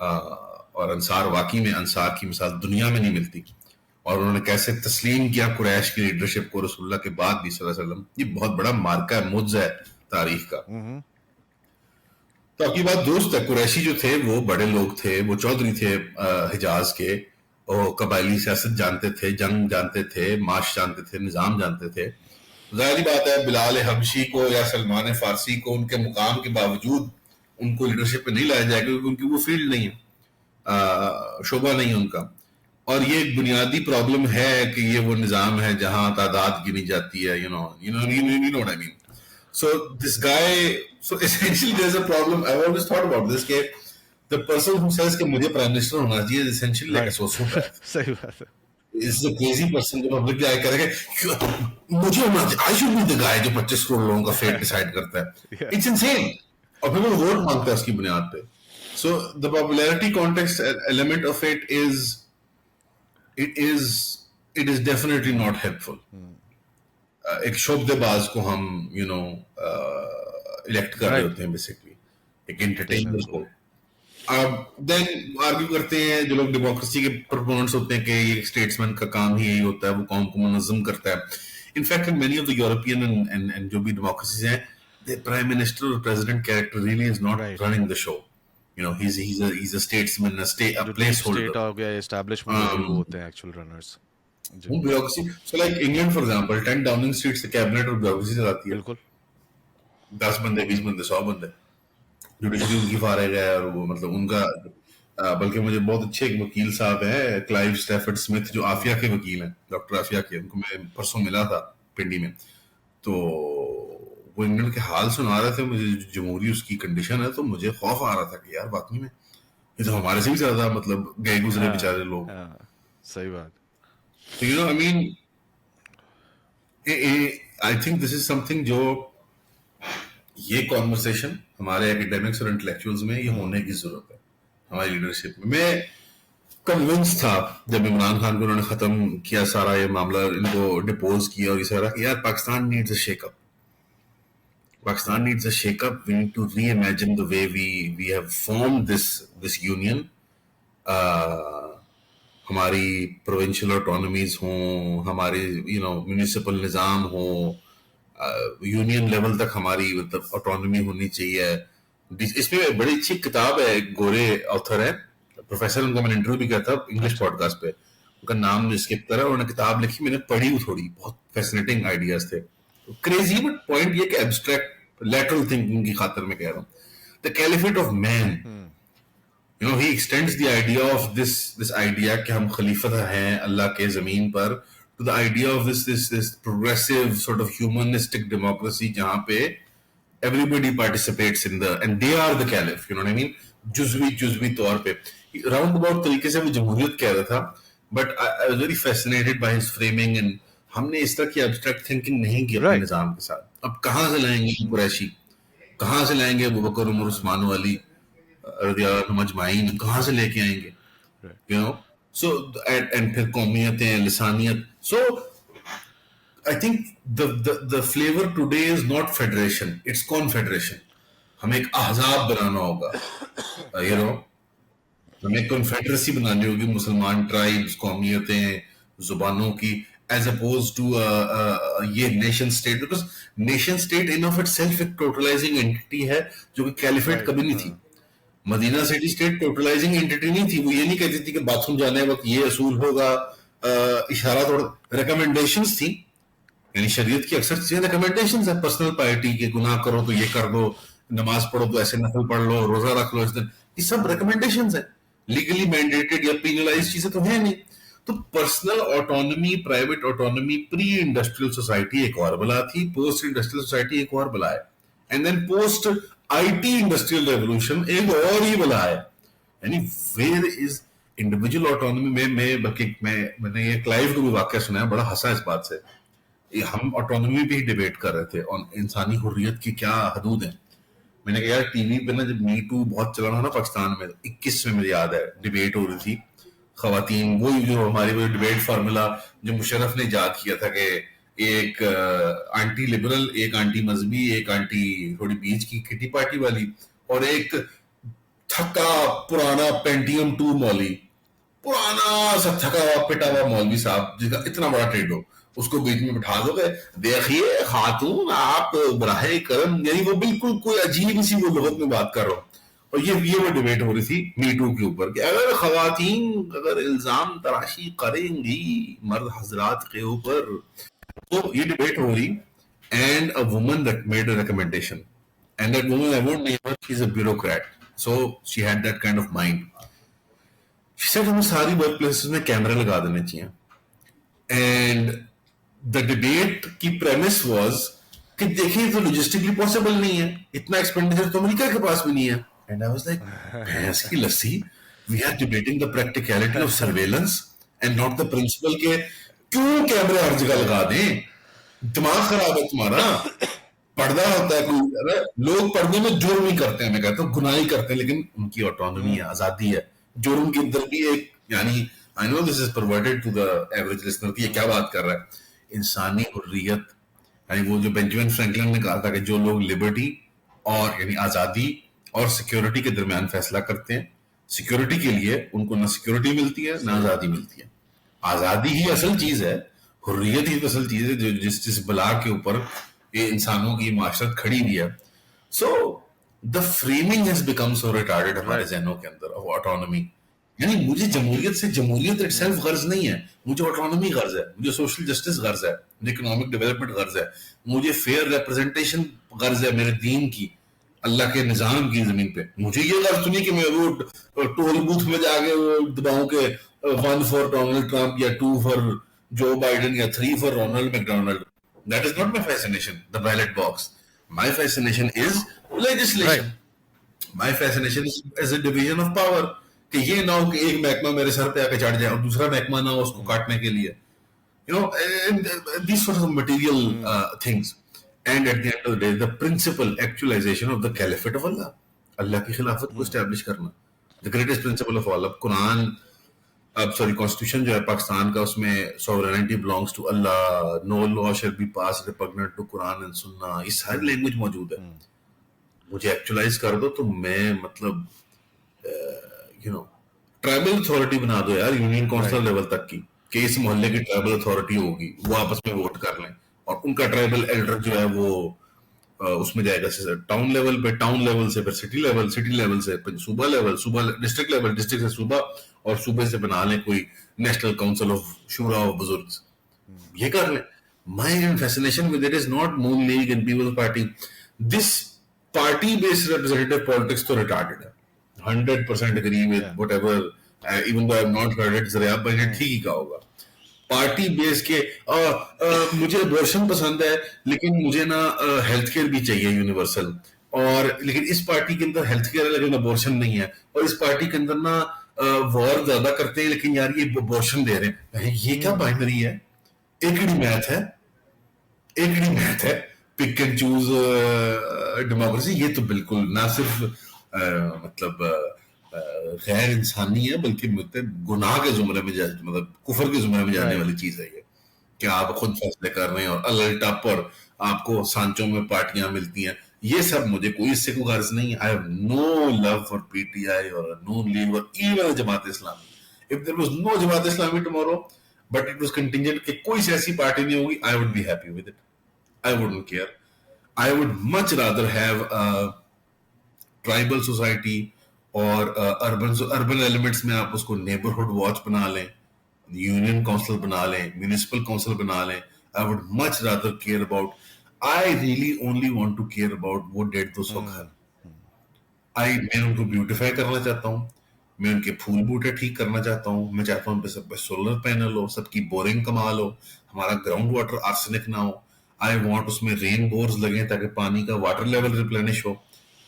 اور انصار واقعی میں انصار کی مثال دنیا میں نہیں ملتی, اور انہوں نے کیسے تسلیم کیا قریش کی لیڈرشپ کو رسول اللہ کے بعد بھی صلی اللہ علیہ وسلم. یہ بہت بڑا مارکہ ہے, معجزہ ہے تاریخ کا. تو آپ کی بات درست ہے, قریشی جو تھے وہ بڑے لوگ تھے, وہ چودھری تھے حجاز کے, اور قبائلی سیاست جانتے تھے, جنگ جانتے تھے, معاش جانتے تھے, نظام جانتے تھے. ظاہری بات ہے بلال حبشی کو یا سلمان فارسی کو ان کے مقام کے باوجود ان کو لیڈرشپ پہ نہیں لایا جائے گا, کیونکہ ان کی وہ فیلڈ نہیں ہے, شعبہ نہیں ہے ان کا. اور یہ ایک بنیادی پرابلم ہے کہ یہ وہ نظام ہے جہاں تعداد گنی جاتی ہے, you know what I mean. So this guy, so essentially there's a problem. I've always thought about this, کہ the person who says کہ مجھے پرائم منسٹر ہونا چاہیے is essentially like a sociopath. صحیح بات ہے. This is a crazy person جو public آئے کرے کہ مجھے ہونا چاہیے, I should be the guy جو 25 کروڑ لوگوں کا فیٹ ڈیسائیڈ کرتا ہے. It's insane. اور پھر وہ ووٹ مانگتا ہے اس کی بنیاد پہ. So the popularity context element of it is definitely not helpful. ایک شعبدے باز کو ہم الیکٹ کر رہے ہوتے ہیں بیسکلی, ایک انٹرٹینر کو. اب دین آرگیو کرتے ہیں جو لوگ ڈیموکریسی کے پرپوننٹس ہوتے ہیں کہ یہ اسٹیٹسمین کا کام ہی یہی ہوتا ہے, وہ قوم کو منظم کرتا ہے. In fact many of the European and جو بھی ڈیموکریسیز ہیں, the prime minister or president character really is not running the show. He's a statesman, a placeholder. State ہو گیا, establishment جو ہوتے ہیں actual runners. bureaucracy. So like England for example, 10 Downing Street سے cabinet اور bureaucracy چلاتی ہے. بالکل 10 بندے 20 بندے 100 بندے, جوڈیشری ان کی فارغ ہے, اور وہ مطلب ان کا, بلکہ مجھے بہت اچھے ایک وکیل صاحب ہیں کلائیو اسٹیفرڈ سمتھ, جو عافیہ کے وکیل ہیں, ڈاکٹر عافیہ کے, ان کو میں پرسوں ملا تھا پنڈی میں. تو وہ انگلینڈ کے حال سنا رہے تھے مجھے, جمہوری اس کی کنڈیشن ہے, تو مجھے خوف آ رہا تھا کہ یار واقعی میں یہ تو ہمارے سے بھی زیادہ مطلب گئے گزرے بیچارے لوگ. صحیح بات. I mean I think this is something جو یہ کانورسیشن ہمارے ایکیڈیمکس اور انٹلیکچوئلز میں یہ ہونے کی ضرورت ہے ہماری لیڈرشپ میں. کنونس تھا جب عمران خان کو انہوں نے ختم کیا سارا یہ معاملہ, ان کو ڈپوز کیا اور یہ سارا, کہ یار Pakistan needs a shake up, Pakistan needs a shake-up. We need to reimagine the way we have formed this union. ہماری پروونشل آٹونمیز ہوں, ہمارے میونسپل نظام ہوں, یونین لیول تک ہماری مطلب آٹونمی ہونی چاہیے. اس میں بڑی اچھی کتاب ہے, ایک گورے آتھر ہے, پروفیسر, ان کا میں نے انٹرویو بھی کیا تھا انگلش پوڈ کاسٹ پہ, ان کا نام اسکپ کرا, انہوں نے کتاب لکھی, میں نے پڑھی تھوڑی, بہت فیسنیٹنگ آئیڈیاز تھے, کریزی, بٹ پوائنٹ یہ کہ ایبسٹریکٹ لیٹرل تھنکنگ کی خاطر میں کہہ رہا ہوں. The caliphate of man, he extends the idea of this idea کہ ہم خلیفہ ہیں اللہ کے زمین پر, to the idea of this progressive sort of humanistic democracy جہاں پہ everybody participates in the, and they are the caliph, you know what I mean, جزوی طور پہ, راؤنڈ اباؤٹ طریقے سے وہ جمہوریت کہہ رہا تھا, but I was very fascinated by his framing. And ہم نے اس طرح کی ایبسٹریکٹ تھنکنگ نہیں کی اپنے نظام کے ساتھ. اب کہاں سے لائیں گے قریشی, کہاں سے لائیں گے ابو بکر عمر عثمان علی رضی اللہ عنہم اجمعین, کہاں سے لے کے آئیں گے, so and پھر قومیتیں, لسانیت. So I think the flavor today is not federation, it's confederation. ہمیں ایک احزاب بنانا ہوگا, ہمیں کنفیڈریسی بنانی ہوگی مسلمان ٹرائبس, قومیتیں, زبانوں کی, as opposed to یہ nation state, because nation state in of itself ایک ٹوٹلائزنگ اینٹی ہے جو کہ کیلیفیٹ کبھی نہیں تھی. مدینہ سٹی اسٹیٹ ٹوٹلائزنگ اینٹی نہیں تھی, وہ یہ نہیں کہتی تھی کہ باتھ روم جانے وقت یہ اصول ہوگا, اشارہ تھوڑا ریکمنڈیشنز تھیں, یعنی شریعت کی اکثر چیزیں ریکمنڈیشنز ہیں, پرسنل پائٹی کے, گناہ کرو تو یہ کر دو, نماز پڑھو تو ایسے نفل پڑھ لو, روزہ رکھ لو اس دن, یہ سب ریکمنڈیشنز ہیں, لیگلی مینڈیٹڈ یا پینلائز چیزیں تو ہیں نہیں. تو پرسنل آٹونمی, پرائیویٹ آٹونمی پری انڈسٹریل سوسائٹی ایک اور بلا تھی, پوسٹ انڈسٹریل سوسائٹی ایک اور بلا ہے, and then post I T industrial revolution ایک اور ہی بلا ہے. یعنی ویئر از انڈیویجول آٹونمی. میں نے یہ کلائیو کو بھی واقعہ سنا ہے, بڑا ہنسا اس بات سے. ہم آٹونمی پہ ہی ڈیبیٹ کر رہے تھے, اور انسانی حریت کی کیا حدود ہیں. میں نے کہا یار ٹی وی پہ نا جب می ٹو بہت چلا رہا نا پاکستان میں, 21 میں مجھے یاد ہے ڈیبیٹ ہو رہی تھی خواتین, وہی جو ہماری وہ ڈیبیٹ فارمولا جو مشرف نے ایجاد کیا تھا کہ ایک آنٹی لبرل, ایک آنٹی مذہبی, ایک آنٹی تھوڑی بیچ کی کٹی پارٹی والی, اور ایک تھکا پرانا پینٹیم 2 مولوی, پرانا سا تھکا ہوا پٹا ہوا مولوی صاحب جس کا اتنا بڑا ٹریڈ ہو, اس کو بیچ میں بٹھا دو گے, دیکھیے خاتون آپ براہ کرم, یعنی وہ بالکل کوئی عجیب سی وہ لغت میں بات کر رہا ہوں. اور یہ وہ ڈیبیٹ ہو رہی تھی می ٹو کے اوپر کہ اگر خواتین اگر الزام تراشی کریں گی مرد حضرات کے اوپر, تو یہ ڈیبیٹ ہو رہی, and a woman made a recommendation, and that woman, I won't name her, she's a bureaucrat, so she had that kind of mind. She said ہمیں ساری ورک پلیسز میں کیمرے لگا دینے چاہیے, اینڈ the debate کی premise was کہ دیکھیں تو logistically possible نہیں ہے, اتنا ایکسپینڈیچر تو امریکہ کے پاس بھی نہیں ہے. And I was like, بھینس کی لسی, we are debating the practicality of surveillance and not the principle کہ کیوں کیمرے ہر جگہ لگا دیں, دماغ خراب ہے تمہارا. پردہ ہوتا ہے کوئی, لوگ پردے میں جرم ہی کرتے ہیں, میں کہتا ہوں گناہ ہی کرتے ہیں, لیکن ان کی آٹونمی ہے, آزادی ہے. جرم کے اندر بھی ایک, یعنی I know this is perverted to the average listener کہ یہ کیا بات کر رہا ہے, انسانی حریت. یعنی وہ جو بینجامن فرینکلن نے کہا تھا کہ جو لوگ لبرٹی اور یعنی آزادی اور سیکیورٹی کے درمیان فیصلہ کرتے ہیں, سیکیورٹی کے لیے ان کو نہ سیکیورٹی ملتی ہے نہ آزادی ملتی ہے. آزادی ہی اصل چیز ہے, حریت ہی اصل چیز ہے جو جس بلا کے اوپر یہ انسانوں کی معاشرت کھڑی ہوئی ہے. سو دا فریمنگ ہیز بیکم سو ریٹارڈڈ ہمارے ذہنوں کے اندر آف آٹونمی. یعنی مجھے جمہوریت سے, جمہوریت اٹ سیلف غرض نہیں ہے, مجھے آٹونمی غرض ہے, مجھے سوشل جسٹس غرض ہے, مجھے اکنامک ڈیولپمنٹ غرض ہے, مجھے فیئر ریپرزنٹیشن غرض ہے میرے دین کی, اللہ کے نظام کی زمین پہ. مجھے یہ غرض نہیں کہ میں وہ ٹول بوتھ میں جا کے وہ دباؤں کے 1 فار ڈونلڈ ٹرمپ یا 2 فار جو بائیڈن یا 3 for Ronald McDonald. That is not my fascination, the ballot box. My fascination is legislation. My fascination is a division of power. کہ یہ نہ ہو کہ ایک محکمہ میرے سر پہ آ کے چڑھ جائے اور دوسرا محکمہ نہ ہو اس کو کاٹنے کے لیے. You know, and these sort of material things. And at the end of the day, the principal actualization of the caliphate of Allah. اللہ کی خلافت کو establish کرنا. The greatest principle of all. اب قرآن اب سوری کانسٹیٹیوشن جو ہے پاکستان کا، اس میں سوورینٹی بلانگس ٹو اللہ، no law shall be passed repugnant to قرآن اینڈ سنہ، یہ ساری لینگویج موجود ہے. مجھے ایکچولائز کر دو تو میں مطلب یو نو ٹرائبل اتھارٹی بنا دو یار، یونین کونسل لیول تک کی، کہ اس محلے کی ٹرائبل اتھارٹی ہوگی، وہ آپس میں ووٹ کر لیں، اور ان کا ٹرائبل ایلڈر جو ہے وہ اس میں جائے گا ٹاؤن لیول پہ، ٹاؤن لیول سے پھر سٹی لیول، سٹی لیول سے صوبہ لیول، صوبہ ڈسٹرکٹ لیول، ڈسٹرکٹ سے صوبہ، اور صوبے سے بنا لیں کوئی نیشنل کاؤنسل آف شورا آف بزرگ. یہ کر لیں. My fascination with it is not Noon League and People's Party. This party-based representative politics تو retarded ہے. 100% agree with whatever, even though I have not heard it. ذریعہ بھائی نے ٹھیک ہی کہا ہوگا. پارٹی بیس کے مجھے ابورشن پسند ہے لیکن مجھے نا ہیلتھ کیئر بھی چاہیے یونیورسل، اور لیکن اس پارٹی کے اندر ہیلتھ کیئر ہے لیکن ابورشن نہیں ہے، اور اس پارٹی کے اندر نا وار زیادہ کرتے ہیں لیکن یار یہ ابورشن دے رہے ہیں. یہ کیا بائنری ہے؟ ایکڑی میتھ ہے، ایکڑی میتھ ہے، پک اینڈ چوز ڈیموکریسی. یہ تو بالکل نہ صرف مطلب غیر انسانی ہے بلکہ گناہ کے زمرے میں مطلب کفر کے زمرے میں جانے والی چیز ہے یہ، کہ آپ خود فیصلے کر رہے ہیں اور اللہ ٹاپ پر آپ کو سانچوں میں پارٹیاں ملتی ہیں. یہ سب مجھے کوئی اس سے کوئی غرض نہیں. I have no love for PTI or Noon League or even Jamaat Islami. If there was no Jamaat Islami tomorrow but it was contingent کہ کوئی سی ایسی پارٹی نہیں ہوگی, I would be happy with it. I wouldn't care. I would much rather have a tribal society اور urban elements میں آپ اس کو neighborhood watch بنا لیں, union council بنا لیں, municipal council بنا لیں. I would much rather care about, I really only want to care about وہ 150-200 گھر. میں ان کو بیوٹیفائی کرنا چاہتا ہوں, میں ان کے پھول بوٹے ٹھیک کرنا چاہتا ہوں, میں چاہتا ہوں ان پہ سب پہ سولر پینل ہو, سب کی بورنگ کمال ہو, ہمارا گراؤنڈ واٹر آرسینک نہ ہو. آئی وانٹ اس میں رین بورز لگیں تاکہ پانی کا water level replenish who.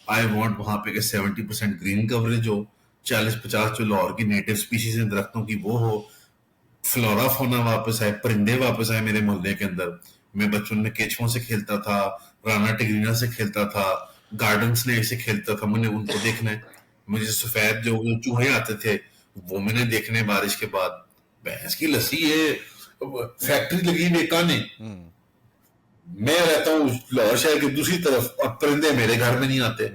I want وہاں پہ کہ 70% گرین کوریج ہو, 40-50 جو لاہور کی نیٹو اسپیشیز ہیں درختوں کی وہ ہو, فلورا فونا واپس آئے, پرندے واپس آئے میرے محلے کے اندر. میں بچپن میں کیچووں سے کھیلتا تھا, رانا ٹگرینا سے کھیلتا تھا, گارڈن سنیک سے کھیلتا تھا. مجھے ان کو دیکھنا ہے. مجھے سفید جو چوہے آتے تھے وہ میں نے دیکھنے بارش کے بعد. بھینس کی لسی ہے, فیکٹری لگی ہوئی کانے, میں رہتا ہوں لاہور شہر کے دوسری طرف اور پرندے میرے گھر میں نہیں آتے.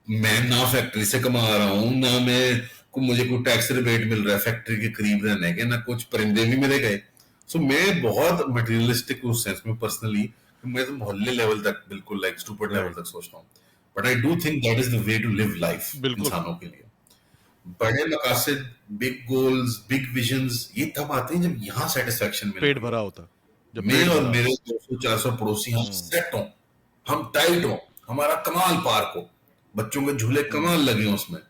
میں نہ فیکٹری سے کما رہا ہوں, نہ میں مجھے کوئی ٹیکس ریبیٹ مل رہا ہے فیکٹری کے قریب رہنے کے, نہ کچھ پرندے بھی میرے گئے. سو میں بہت مٹیریلسٹک اس سینس میں پرسنلی, میں تو محلے لیول تک بالکل لائک اسٹوپڈ لیول تک سوچتا ہوں. But I do think that is the way to live life انسانوں کے لیے. بڑے مقاصد, بگ گولز, بگ ویژنز یہ تب آتے ہیں جب یہاں سیٹسفیکشن ملے, پیٹ بھرا ہوتا, جب میں اور میرے 200-400 پڑوسی ہم سیٹ ہوں, ہم ٹائٹ ہوں, ہمارا کمال پارک ہو, بچوں کے جھولے کمال لگے ہوں, اس میں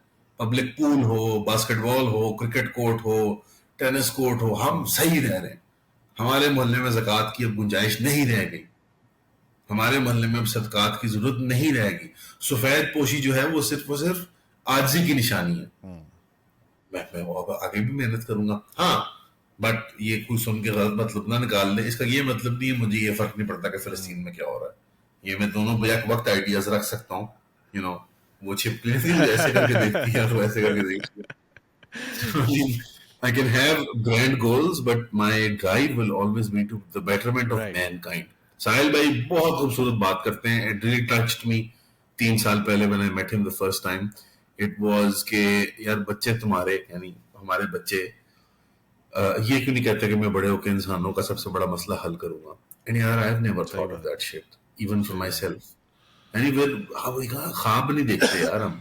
پبلک پول ہو, باسکٹ بال ہو, کرکٹ کورٹ ہو, ٹینس کورٹ ہو, ہم صحیح رہ رہے ہیں. ہمارے محلے میں زکوٰۃ کی اب گنجائش نہیں رہ گئی, ہمارے محلے میں اب صدقات کی ضرورت نہیں رہے گی. سفید پوشی جو ہے وہ صرف عاجزی کی نشانی ہے. میں آگے بھی محنت کروں گا, ہاں, بٹ یہ کوئی سن کے غلط مطلب نہ نکال لے. اس کا یہ مطلب نہیں ہے مجھے یہ فرق نہیں پڑتا کہ فلسطین میں کیا ہو رہا ہے. یہ میں دونوں بیک وقت آئیڈیاز رکھ سکتا ہوں. یو نو وہ چھپکلی ایسے کر کے دیکھتی ہے اور ایسے کر کے دیکھتی ہے. I can have grand goals, but my drive will always be to the betterment of mankind. ساحل بھائی بہت خوبصورت بات کرتے ہیں. It really touched me 3 سال پہلے when I met him the first time. It was کہ یار بچے تمہارے یعنی ہمارے بچے یہ کیوں نہیں کہتے کہ میں بڑے ہو کے انسانوں کا سب سے بڑا مسئلہ حل کروں گا. And یار I have never thought of that shit even for myself. یعنی خواب نہیں دیکھتے یار ہم,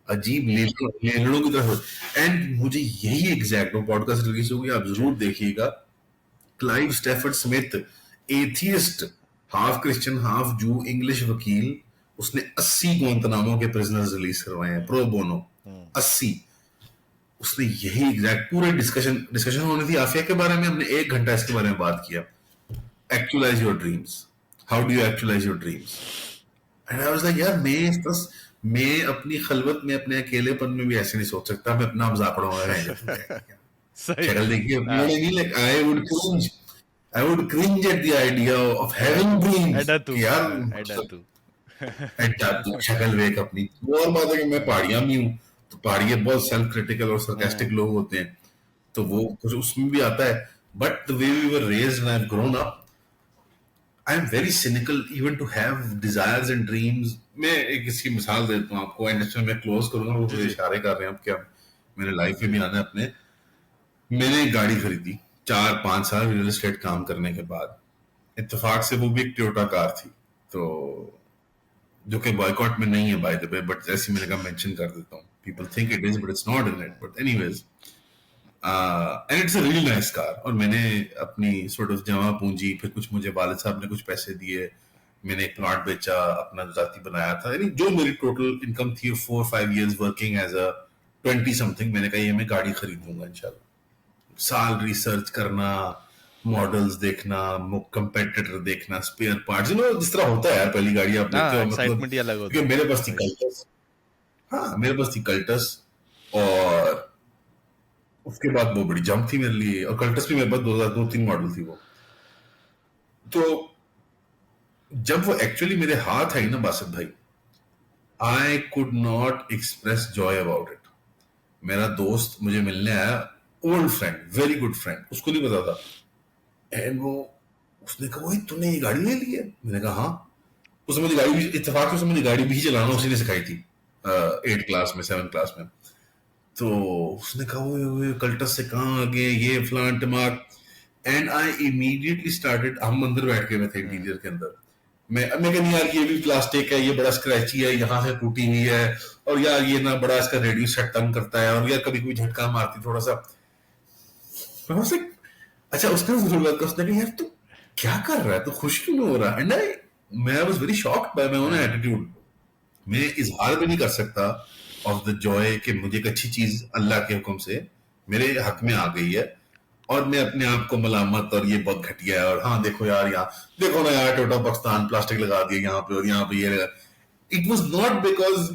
عجیب لیلڑوں کی طرف. اینڈ مجھے یہی ایگزیکٹ پوڈ کاسٹ ریلیز ہوگی, آپ ضرور دیکھیے گا. Clive Stafford Smith, atheist, half Christian half Jew, English وکیل, اس نے 80 گوانتنامو کے پرزنرز ریلیز کروائے ہیں پرو بونو. 80. اس نے یہی ایگزیکٹ پورے ڈسکشن ہونی تھی عافیہ کے بارے میں, ہم نے 1 گھنٹہ اس کے بارے میں بات کیا. Actualise your dreams, how do you actualise your dreams. And I was like یار میں اپنی خلوت میں اپنے اکیلے پن میں بھی ایسے نہیں سوچ سکتا. میں اپنا مذاق اڑاؤں شکل دیکھیے. I would cringe at the idea of having dreams. یار شکل ویک اپنی. وہ اور بات ہے کہ میں پہاڑیاں میں ہوں تو پہاڑی بہت سیلف کریٹیکل اور سرکاسٹک لوگ ہوتے ہیں, تو وہ کچھ اس میں بھی آتا ہے. But the way we were raised and I've grown up, I am very cynical even to have desires and dreams. میں ایک اس کی مثال دیتا ہوں آپ کو, اینڈ اس میں کلوز کروں گا, وہ مجھے اشارے کر رہے ہیں اب کہ اب میرے لائف میں بھی آنا ہے اپنے. میں نے ایک گاڑی خریدی 4-5 سال ریئل اسٹیٹ کام کرنے کے بعد. اتفاق سے وہ بھی ایک ٹویوٹا کار تھی, تو جو کہ بائیکاٹ میں نہیں ہے بائی دا وے, بٹ جیسے میں نے کہا مینشن کر دیتا ہوں. People think it is but it's not in it, but anyways and it's a really nice car. اور میں نے اپنی سورٹ آف جمع پونجی, پھر کچھ مجھے والد صاحب نے کچھ پیسے دیے, میں نے ایک پلاٹ بیچا, اپنا ذاتی بنایا تھا. یعنی جو میری ٹوٹل انکم تھی 4-5 years working as a 20 something, میں نے کہا یہ میں گاڑی خریدوں گا انشاءاللہ. سال ریسرچ کرنا, ماڈلز دیکھنا, کمپیٹیٹر دیکھنا, اسپیئر پارٹس, جس طرح ہوتا ہے یار پہلی گاڑی آپ دیکھتے ہو, ایکسائٹمنٹ ہی الگ ہوتا ہے. میرے پاس تھی کلٹس. ہاں میرے پاس تھی کلٹس, اور اس کے بعد وہ بڑی جمپ تھی میرے لیے, اور کلٹس بھی میرے پاس 2002-3 ماڈل تھی وہ. تو جب وہ ایکچولی میرے ہاتھ آئی نا باسط بھائی, I could not express joy about it. میرا دوست مجھے ملنے آیا, old friend, very good friend, اس کو نہیں پتا تھا, اینڈ وہ اس نے کہا وہی تو نے یہ گاڑی لے لی ہے. میں نے کہا ہاں. اس نے مجھے گاڑی بھی, اتفاق سے مجھے گاڑی بھی چلانا اسی نے سکھائی تھی 8 کلاس میں 7 کلاس میں. تو اس نے کہا وہ کلٹس سے کہاں آگے, یہ فلان ٹماک. اینڈ آئی امیڈیٹلی اسٹارٹیڈ, ہم اندر بیٹھ کے میں تھے انٹیریئر کے اندر, میں کہا یار یہ بھی پلاسٹک ہے, یہ بڑا اسکریچی ہے, یہاں سے ٹوٹی ہوئی ہے, اور یار یہ نا بڑا اس کا ریڈیو سیٹ تنگ کرتا ہے, اور یار کبھی کوئی جھٹکا مارتی تھوڑا سا. اچھا اس نے ضرورت, اس نے کہا یار تو کیا کر رہا ہے, تو خوش کیوں نہیں ہو رہا. اینڈ میں was very shocked by my own attitude. میں اظہار بھی نہیں کر سکتا آف دا جوائے کہ مجھے ایک اچھی چیز اللہ کے حکم سے میرے حق میں آ گئی ہے, اور میں اپنے آپ کو ملامت اور یہ بہت گھٹیا ہے, اور ہاں دیکھو یار یہاں دیکھو نا یار ٹوٹا پاکستان پلاسٹک لگا دیا یہاں پہ, اور یہاں پہ یہ لگا. It was not because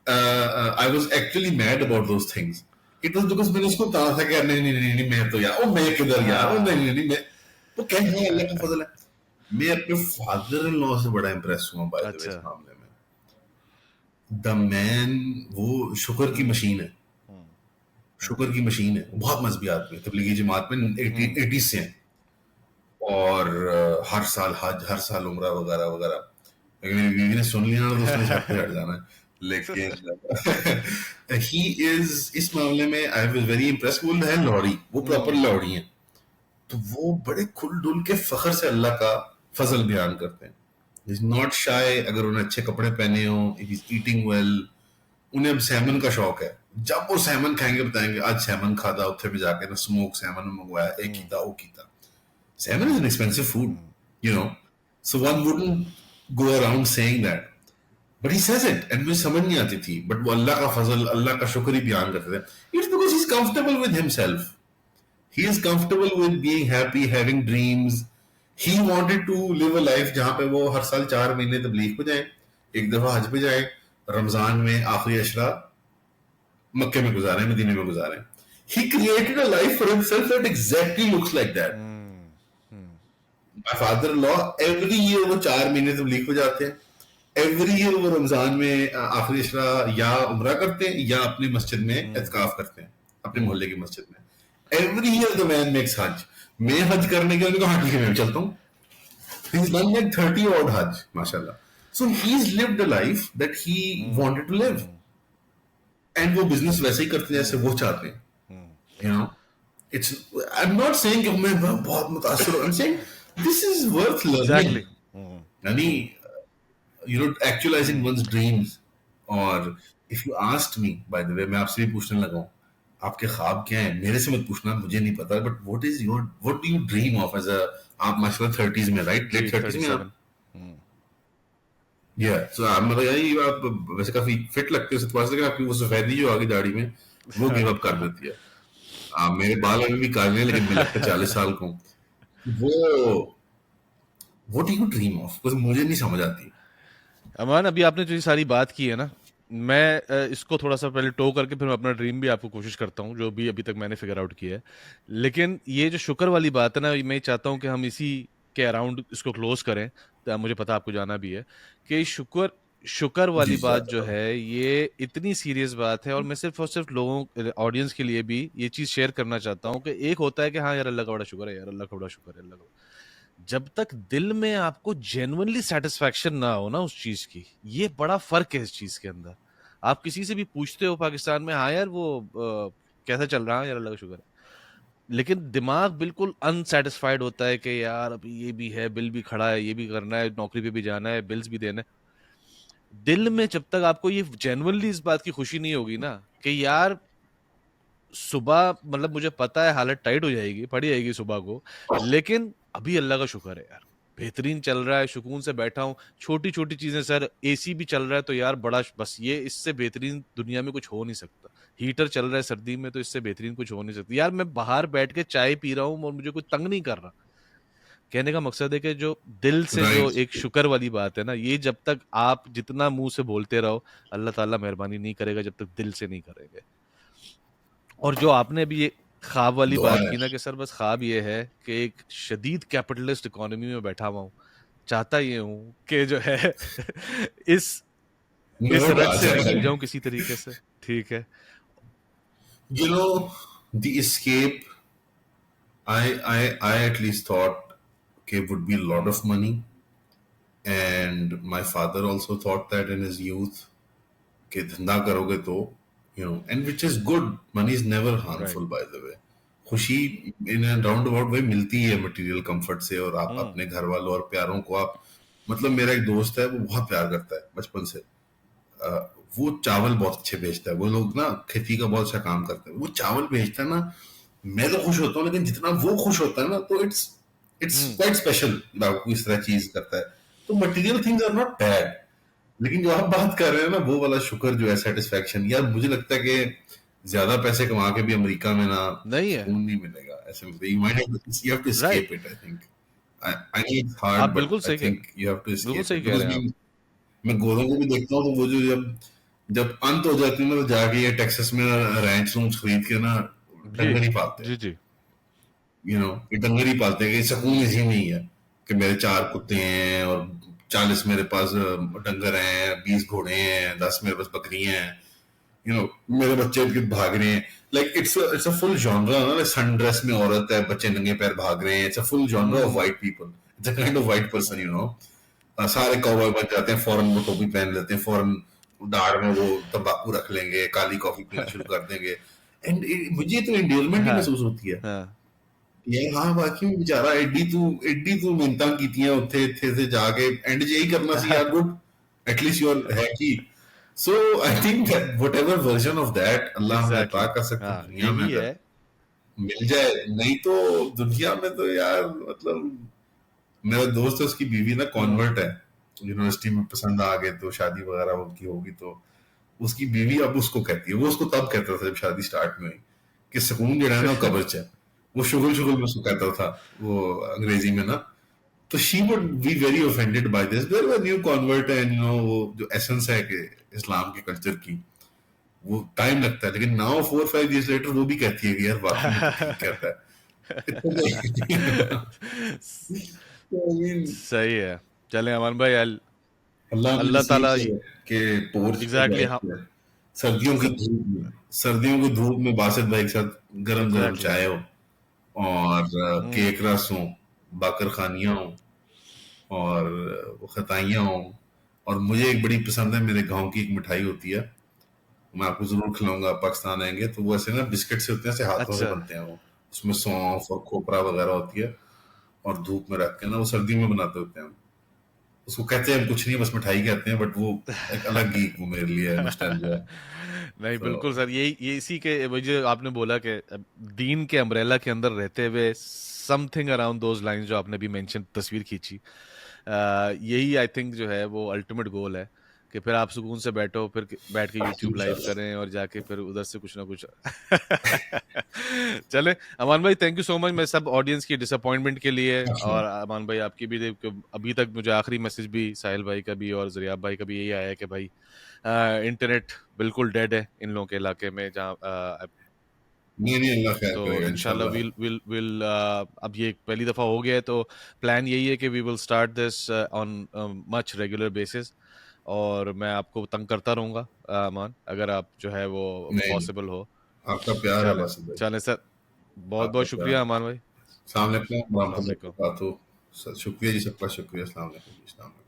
I was actually made about those things, it was because میں نے اس کو کہا تھا کہ نہیں میں تو یار میں کدھر یار, نہیں میں وہ کہ اللہ کا فضل ہے. میں اپنے فادر ان لا سے بڑا امپریس ہوا بائی دی وے اس معاملے میں. دا مین وہ شکر کی مشین ہے, شکر کی مشین ہے, بہت مذہبی آدمی ہے, تبلیغی جماعت میں 80s سے ہیں, اور ہر سال حج, ہر سال عمرہ وغیرہ وغیرہ. اگر میری بیوی نے سن لیا نا تو اس نے چھت پہ ہٹ جانا ہے. لیکن ہی از اس معاملے میں آئی واز ویری امپریس. وہ ہے لاہوری, وہ پراپر لاہوری ہیں, تو وہ بڑے کھل ڈل کے فخر سے اللہ کا فضل بیان کرتے ہیں. از ناٹ شائے, اگر انہیں اچھے کپڑے پہنے ہوں, از ایٹنگ ویل, انہیں اب سیمن کا شوق ہے. جب وہ سیمن کھائیں گے بتائیں گے آج سیمن کھادا, اتھے میں جا کے نا سموک سیمن منگوایا, ایک کیتا وہ کیتا. Salmon is an expensive food, you know, so one wouldn't go around saying that, but he says it, and مجھے سمجھ نہیں آتی تھی, but وہ اللہ کا فضل, اللہ کا شکر ہی بیان کرتے تھے. It's because he's comfortable with himself. He is comfortable with being happy, having dreams. He wanted to live a life جہاں پہ وہ ہر سال 4 مہینے تبلیغ پہ جائیں, ایک دفعہ حج پہ جائیں, رمضان میں آخری عشرہ مکے میں گزاریں, مدینے میں گزاریں. He created a life for himself that exactly looks like that. My father-in-law every year وہ 4 مہینے تبلیغ پہ جاتے ہیں, ایوری ایئر وہ رمضان میں آخری عشرہ یا عمرہ کرتے ہیں یا اپنی مسجد میں اعتکاف کرتے ہیں, اپنے محلے کی مسجد میں. Every year the man makes حج. میں حج کرنے کے لیے ہاں ٹھیک ہے میں چلتا ہوں. He's done like 30 odd حج ماشاءاللہ. So he's lived a life that he wanted to live. And وہ بزنس ویسے ہی کرتے ہیں جیسے وہ چاہتے ہیں. You know, it's, I'm not saying کہ میں بہت متاثر ہوں, I'm saying this is worth learning. یعنی you know, actualizing one's dreams. اور if you asked me, by the way, میں آپ سے بھی پوچھنے لگا ہوں آپ کے خواب کیا ہیں, میرے سے مت پوچھنا, مجھے نہیں پتا, but what do you dream of as a, آپ ماشاءاللہ 30s میں, right, late 30s میں آپ, yeah, so مطلب یہی آپ ویسے کافی فٹ لگتے ہو پاس, لیکن آپ کی وہ سفیدی جو آگے داڑھی میں وہ گیو اپ کر دیتی ہے. میرے بال ابھی بھی کالے ہیں لیکن میں لگتا 40 سال کا ہوں. وہ what do you dream of, because مجھے نہیں سمجھ آتی. امان ابھی آپ نے جو یہ ساری بات کی ہے نا, میں اس کو تھوڑا سا پہلے ٹو کر کے پھر میں اپنا ڈریم بھی آپ کو کوشش کرتا ہوں جو بھی ابھی تک میں نے فگر آؤٹ کیا ہے. لیکن یہ جو شکر والی بات ہے نا, میں چاہتا ہوں کہ ہم اسی کے اراؤنڈ اس کو کلوز کریں. مجھے پتا آپ کو جانا بھی ہے کہ شکر شکر والی جی بات جزاک جو اللہ. ہے یہ اتنی سیریس بات ہے, اور میں صرف اور صرف لوگوں آڈینس کے لیے بھی یہ چیز شیئر کرنا چاہتا ہوں کہ ایک ہوتا ہے کہ ہاں یار اللہ کا بڑا شکر ہے, یار اللہ کا بڑا شکر ہے, اللہ کا جب تک دل میں آپ کو جینوئنلی سیٹسفیکشن نہ ہو نا اس چیز کی, یہ بڑا فرق ہے اس چیز کے اندر. آپ کسی سے بھی پوچھتے ہو پاکستان میں, ہاں یار وہ کیسا چل رہا ہے, یار اللہ کا شکر ہے, لیکن دماغ بالکل انسیٹسفائیڈ ہوتا ہے کہ یار ابھی یہ بھی ہے, بل بھی کھڑا ہے, یہ بھی کرنا ہے, نوکری پہ بھی جانا ہے, بلز بھی دینا ہے. دل میں جب تک آپ کو یہ جینوئنلی اس بات کی خوشی نہیں ہوگی نا کہ یار صبح مطلب مجھے پتا ہے حالت ٹائٹ ہو جائے گی, پڑی جائے گی صبح کو, لیکن ابھی اللہ کا شکر ہے یار بہترین چل رہا ہے, سکون سے بیٹھا ہوں, چھوٹی چھوٹی چیزیں, سر اے سی بھی چل رہا ہے تو یار بڑا بس یہ اس سے بہترین دنیا میں کچھ ہو نہیں سکتا, ہیٹر چل رہا ہے سردی میں تو اس سے بہترین کچھ ہو نہیں سکتا, یار میں باہر بیٹھ کے چائے پی رہا ہوں اور مجھے کوئی تنگ نہیں کر رہا. کہنے کا مقصد ہے کہ جو دل سے جو رائٹ. ایک شکر والی بات ہے نا, یہ جب تک آپ جتنا منہ سے بولتے رہو اللہ تعالیٰ مہربانی نہیں کرے گا جب تک دل سے نہیں کریں گے. اور جو آپ نے ابھی یہ خواب والی دعا بات ہے. کی نا کہ سر بس خواب یہ ہے کہ ایک شدید کیپٹلسٹ اکانومی میں بیٹھا ہوا ہوں, چاہتا یہ ہوں کہ جو ہے اس نوٹ رٹ آ سے جائے. نکل جاؤں کسی طریقے سے. ٹھیک ہے. You know, the escape, I at least thought it would be a lot of money. And my father also thought that in his youth, کہ دھندا کرو گے تو, and which is good. Money is never right. harmful, by the way. خوشی ان round about وے ملتی ہے material comfort سے, اور آپ اپنے گھر والوں اور پیاروں کو آپ, مطلب میرا ایک دوست ہے وہ بہت پیار کرتا ہے بچپن سے, وہ چاول بہت اچھے بھیجتا ہے, وہ لوگ نا کھیتی کا بہت اچھا کام کرتے ہیں, وہ چاول بھیجتا ہے نا, میں تو خوش ہوتا ہوں, لیکن جتنا وہ خوش ہوتا ہے نا تو اٹس کوائٹ اسپیشل. اس طرح چیز کرتا ہے, تو material things are not bad, لیکن جو آپ بات کر رہے ہیں نا وہ والا شکر جو ہے, سیٹسفیکشن, یار مجھے لگتا ہے کہ زیادہ پیسے کما کے بھی امریکہ میں نا نہیں ہے. سکون نہیں ملے گا. ایسے you have to right. escape it, I think. I know it's آپ hard, بالکل but I صحیح think کہہ you have to بالکل escape صحیح it. کہہ رہے Because ہیں آپ. میں گوروں کو بھی دیکھتا ہوں تو وہ جو جب انت ہو جاتی ہے نا, تو جا کے یہ ٹیکسس میں رینچ رومس خرید کے نا جی ڈنگر ہی پالتے ہیں. جی جی. یہ ڈنگر ہی پالتے ہیں, کہ سکون اسی نہیں ہے کہ میرے 4 کتے ہیں اور 40 میرے پاس ڈنگر ہیں, 20 گھوڑے ہیں, 10 میرے پاس بکریاں ہیں, میرے بچے بھاگ رہے ہیں. لائک اٹس اے فل جانرا نا, سن ڈریس میں عورت ہے, بچے ننگے پیر بھاگ رہے ہیں. It's a full genre of white people, it's a kind of white person. سارے کوبوائے بن جاتے ہیں, فوراً وہ ٹوپی پہن لیتے ہیں, فوراً داڑھ میں وہ تمباکو رکھ لیں گے, کالی کافی پینا شروع کر دیں گے. اینڈ مجھے تو انڈیلمنٹ ہی ہاں محسوس ہوتی ہے ہاں. یار, ہاں واقعی بیچارہ ایڈی تو منتاں کیتیاں اتھے اتھے سے جا کے, اینڈ یہی کرنا سی یار, good at least you are happy. So I think that whatever version of that اللہ ہمیں ایگزیکٹلی. عطا کر سکتے ہاں دنیا میں, یہی اگر ہے. مل جائے. نہیں تو دنیا میں تو یار, مطلب میرا دوست ہے, اس کی بیوی نا کانورٹ ہے, یونیورسٹی میں پسند آ گئے تو شادی وغیرہ ان کی ہوگی, تو اس کی بیوی اب اس کو کہتی ہے, وہ اس کو تب کہتا تھا جب شادی سٹارٹ میں ہوئی, کہ سکون جو ہے نا قبر چ ہے. وہ شغل میں اس کو کہتا تھا وہ انگریزی میں نا, تو she would be very offended by this. There were new convert, and وہ جو ایسنس ہے کہ اسلام کے کلچر کی, وہ ٹائم لگتا ہے, لیکن ناؤ 4-5 ایئرز لیٹر وہ بھی کہتی ہے کہ یار واقعی میں تو ٹھیک کہتا ہے. صحیح ہے. چلیں امان بھائی, اللہ نے اللہ نصیب تعالیٰ کرے کہ پورچ پہ ایگزیکٹلی. بیٹھ کے سردیوں کی دھوپ میں باسط بھائی کے ساتھ گرم گرم ایگزیکٹلی. چائے ہو, اور کیک رس ہوں, باقر خانیاں ہوں, اور خطائیاں ہوں. اور مجھے ایک بڑی پسند ہے, میرے گاؤں کی ایک مٹھائی ہوتی ہے, میں آپ کو ضرور کھلاؤں گا, آپ پاکستان آئیں گے تو. وہ ایسے نا بسکٹ سے ہوتے ہیں, ایسے ہاتھوں سے اچھا. بنتے ہیں, وہ اس میں سونف اور کھوپرا وغیرہ ہوتی ہے, اور دھوپ میں رکھ کے نا, وہ سردی میں بناتے ہوتے ہیں. اس کو کہتے ہیں کچھ نہیں, بس مٹھائی کہتے ہیں, بٹ وہ ایک الگ ہی وہ میرے لیے نوسٹالجیا ہے. نہیں تو بالکل سر, یہ اسی کے وجہ آپ نے بولا کہ دین کے امبریلا کے اندر رہتے ہوئے some thing around those lines جو آپ نے بھی مینشن, تصویر کھینچی, یہی آئی تھنک جو ہے وہ الٹیمیٹ گول ہے کہ پھر آپ سکون سے بیٹھو, پھر بیٹھ کے یوٹیوب لائیو کریں, اور جا کے پھر ادھر سے کچھ نہ کچھ. چلیں امان بھائی, تھینک یو سو مچ. میں سب آڈینس کی ڈس اپوائنٹمنٹ کے لیے, اور امان بھائی آپ کی بھی, ابھی تک مجھے آخری میسج بھی ساحل بھائی کا بھی اور زریاب بھائی کا بھی یہی آیا ہے کہ بھائی انٹرنیٹ بالکل ڈیڈ ہے ان لوگوں کے علاقے میں, جہاں نہیں اللہ خیر تو کرے گا انشاءاللہ انشاءاللہ. ویل اب یہ پہلی دفعہ ہو گیا ہے, تو پلان یہی ہے کہ we will start this on much regular basis. اور میں آپ کو تنگ کرتا رہوں گا امان اگر آپ جو ہے وہ نہیں پاسبل ہو. آپ کا پیار ہے چلیں باسط بھائی، چلیں سر، بہت آپ کا بہت پیار شکریہ ہے. امان بھائی. السلام علیکم ورحمۃ السلام اللہ علیکم. وبرکاتہ. شکریہ جی، سب کا شکریہ. السلام علیکم جی، السلام علیکم.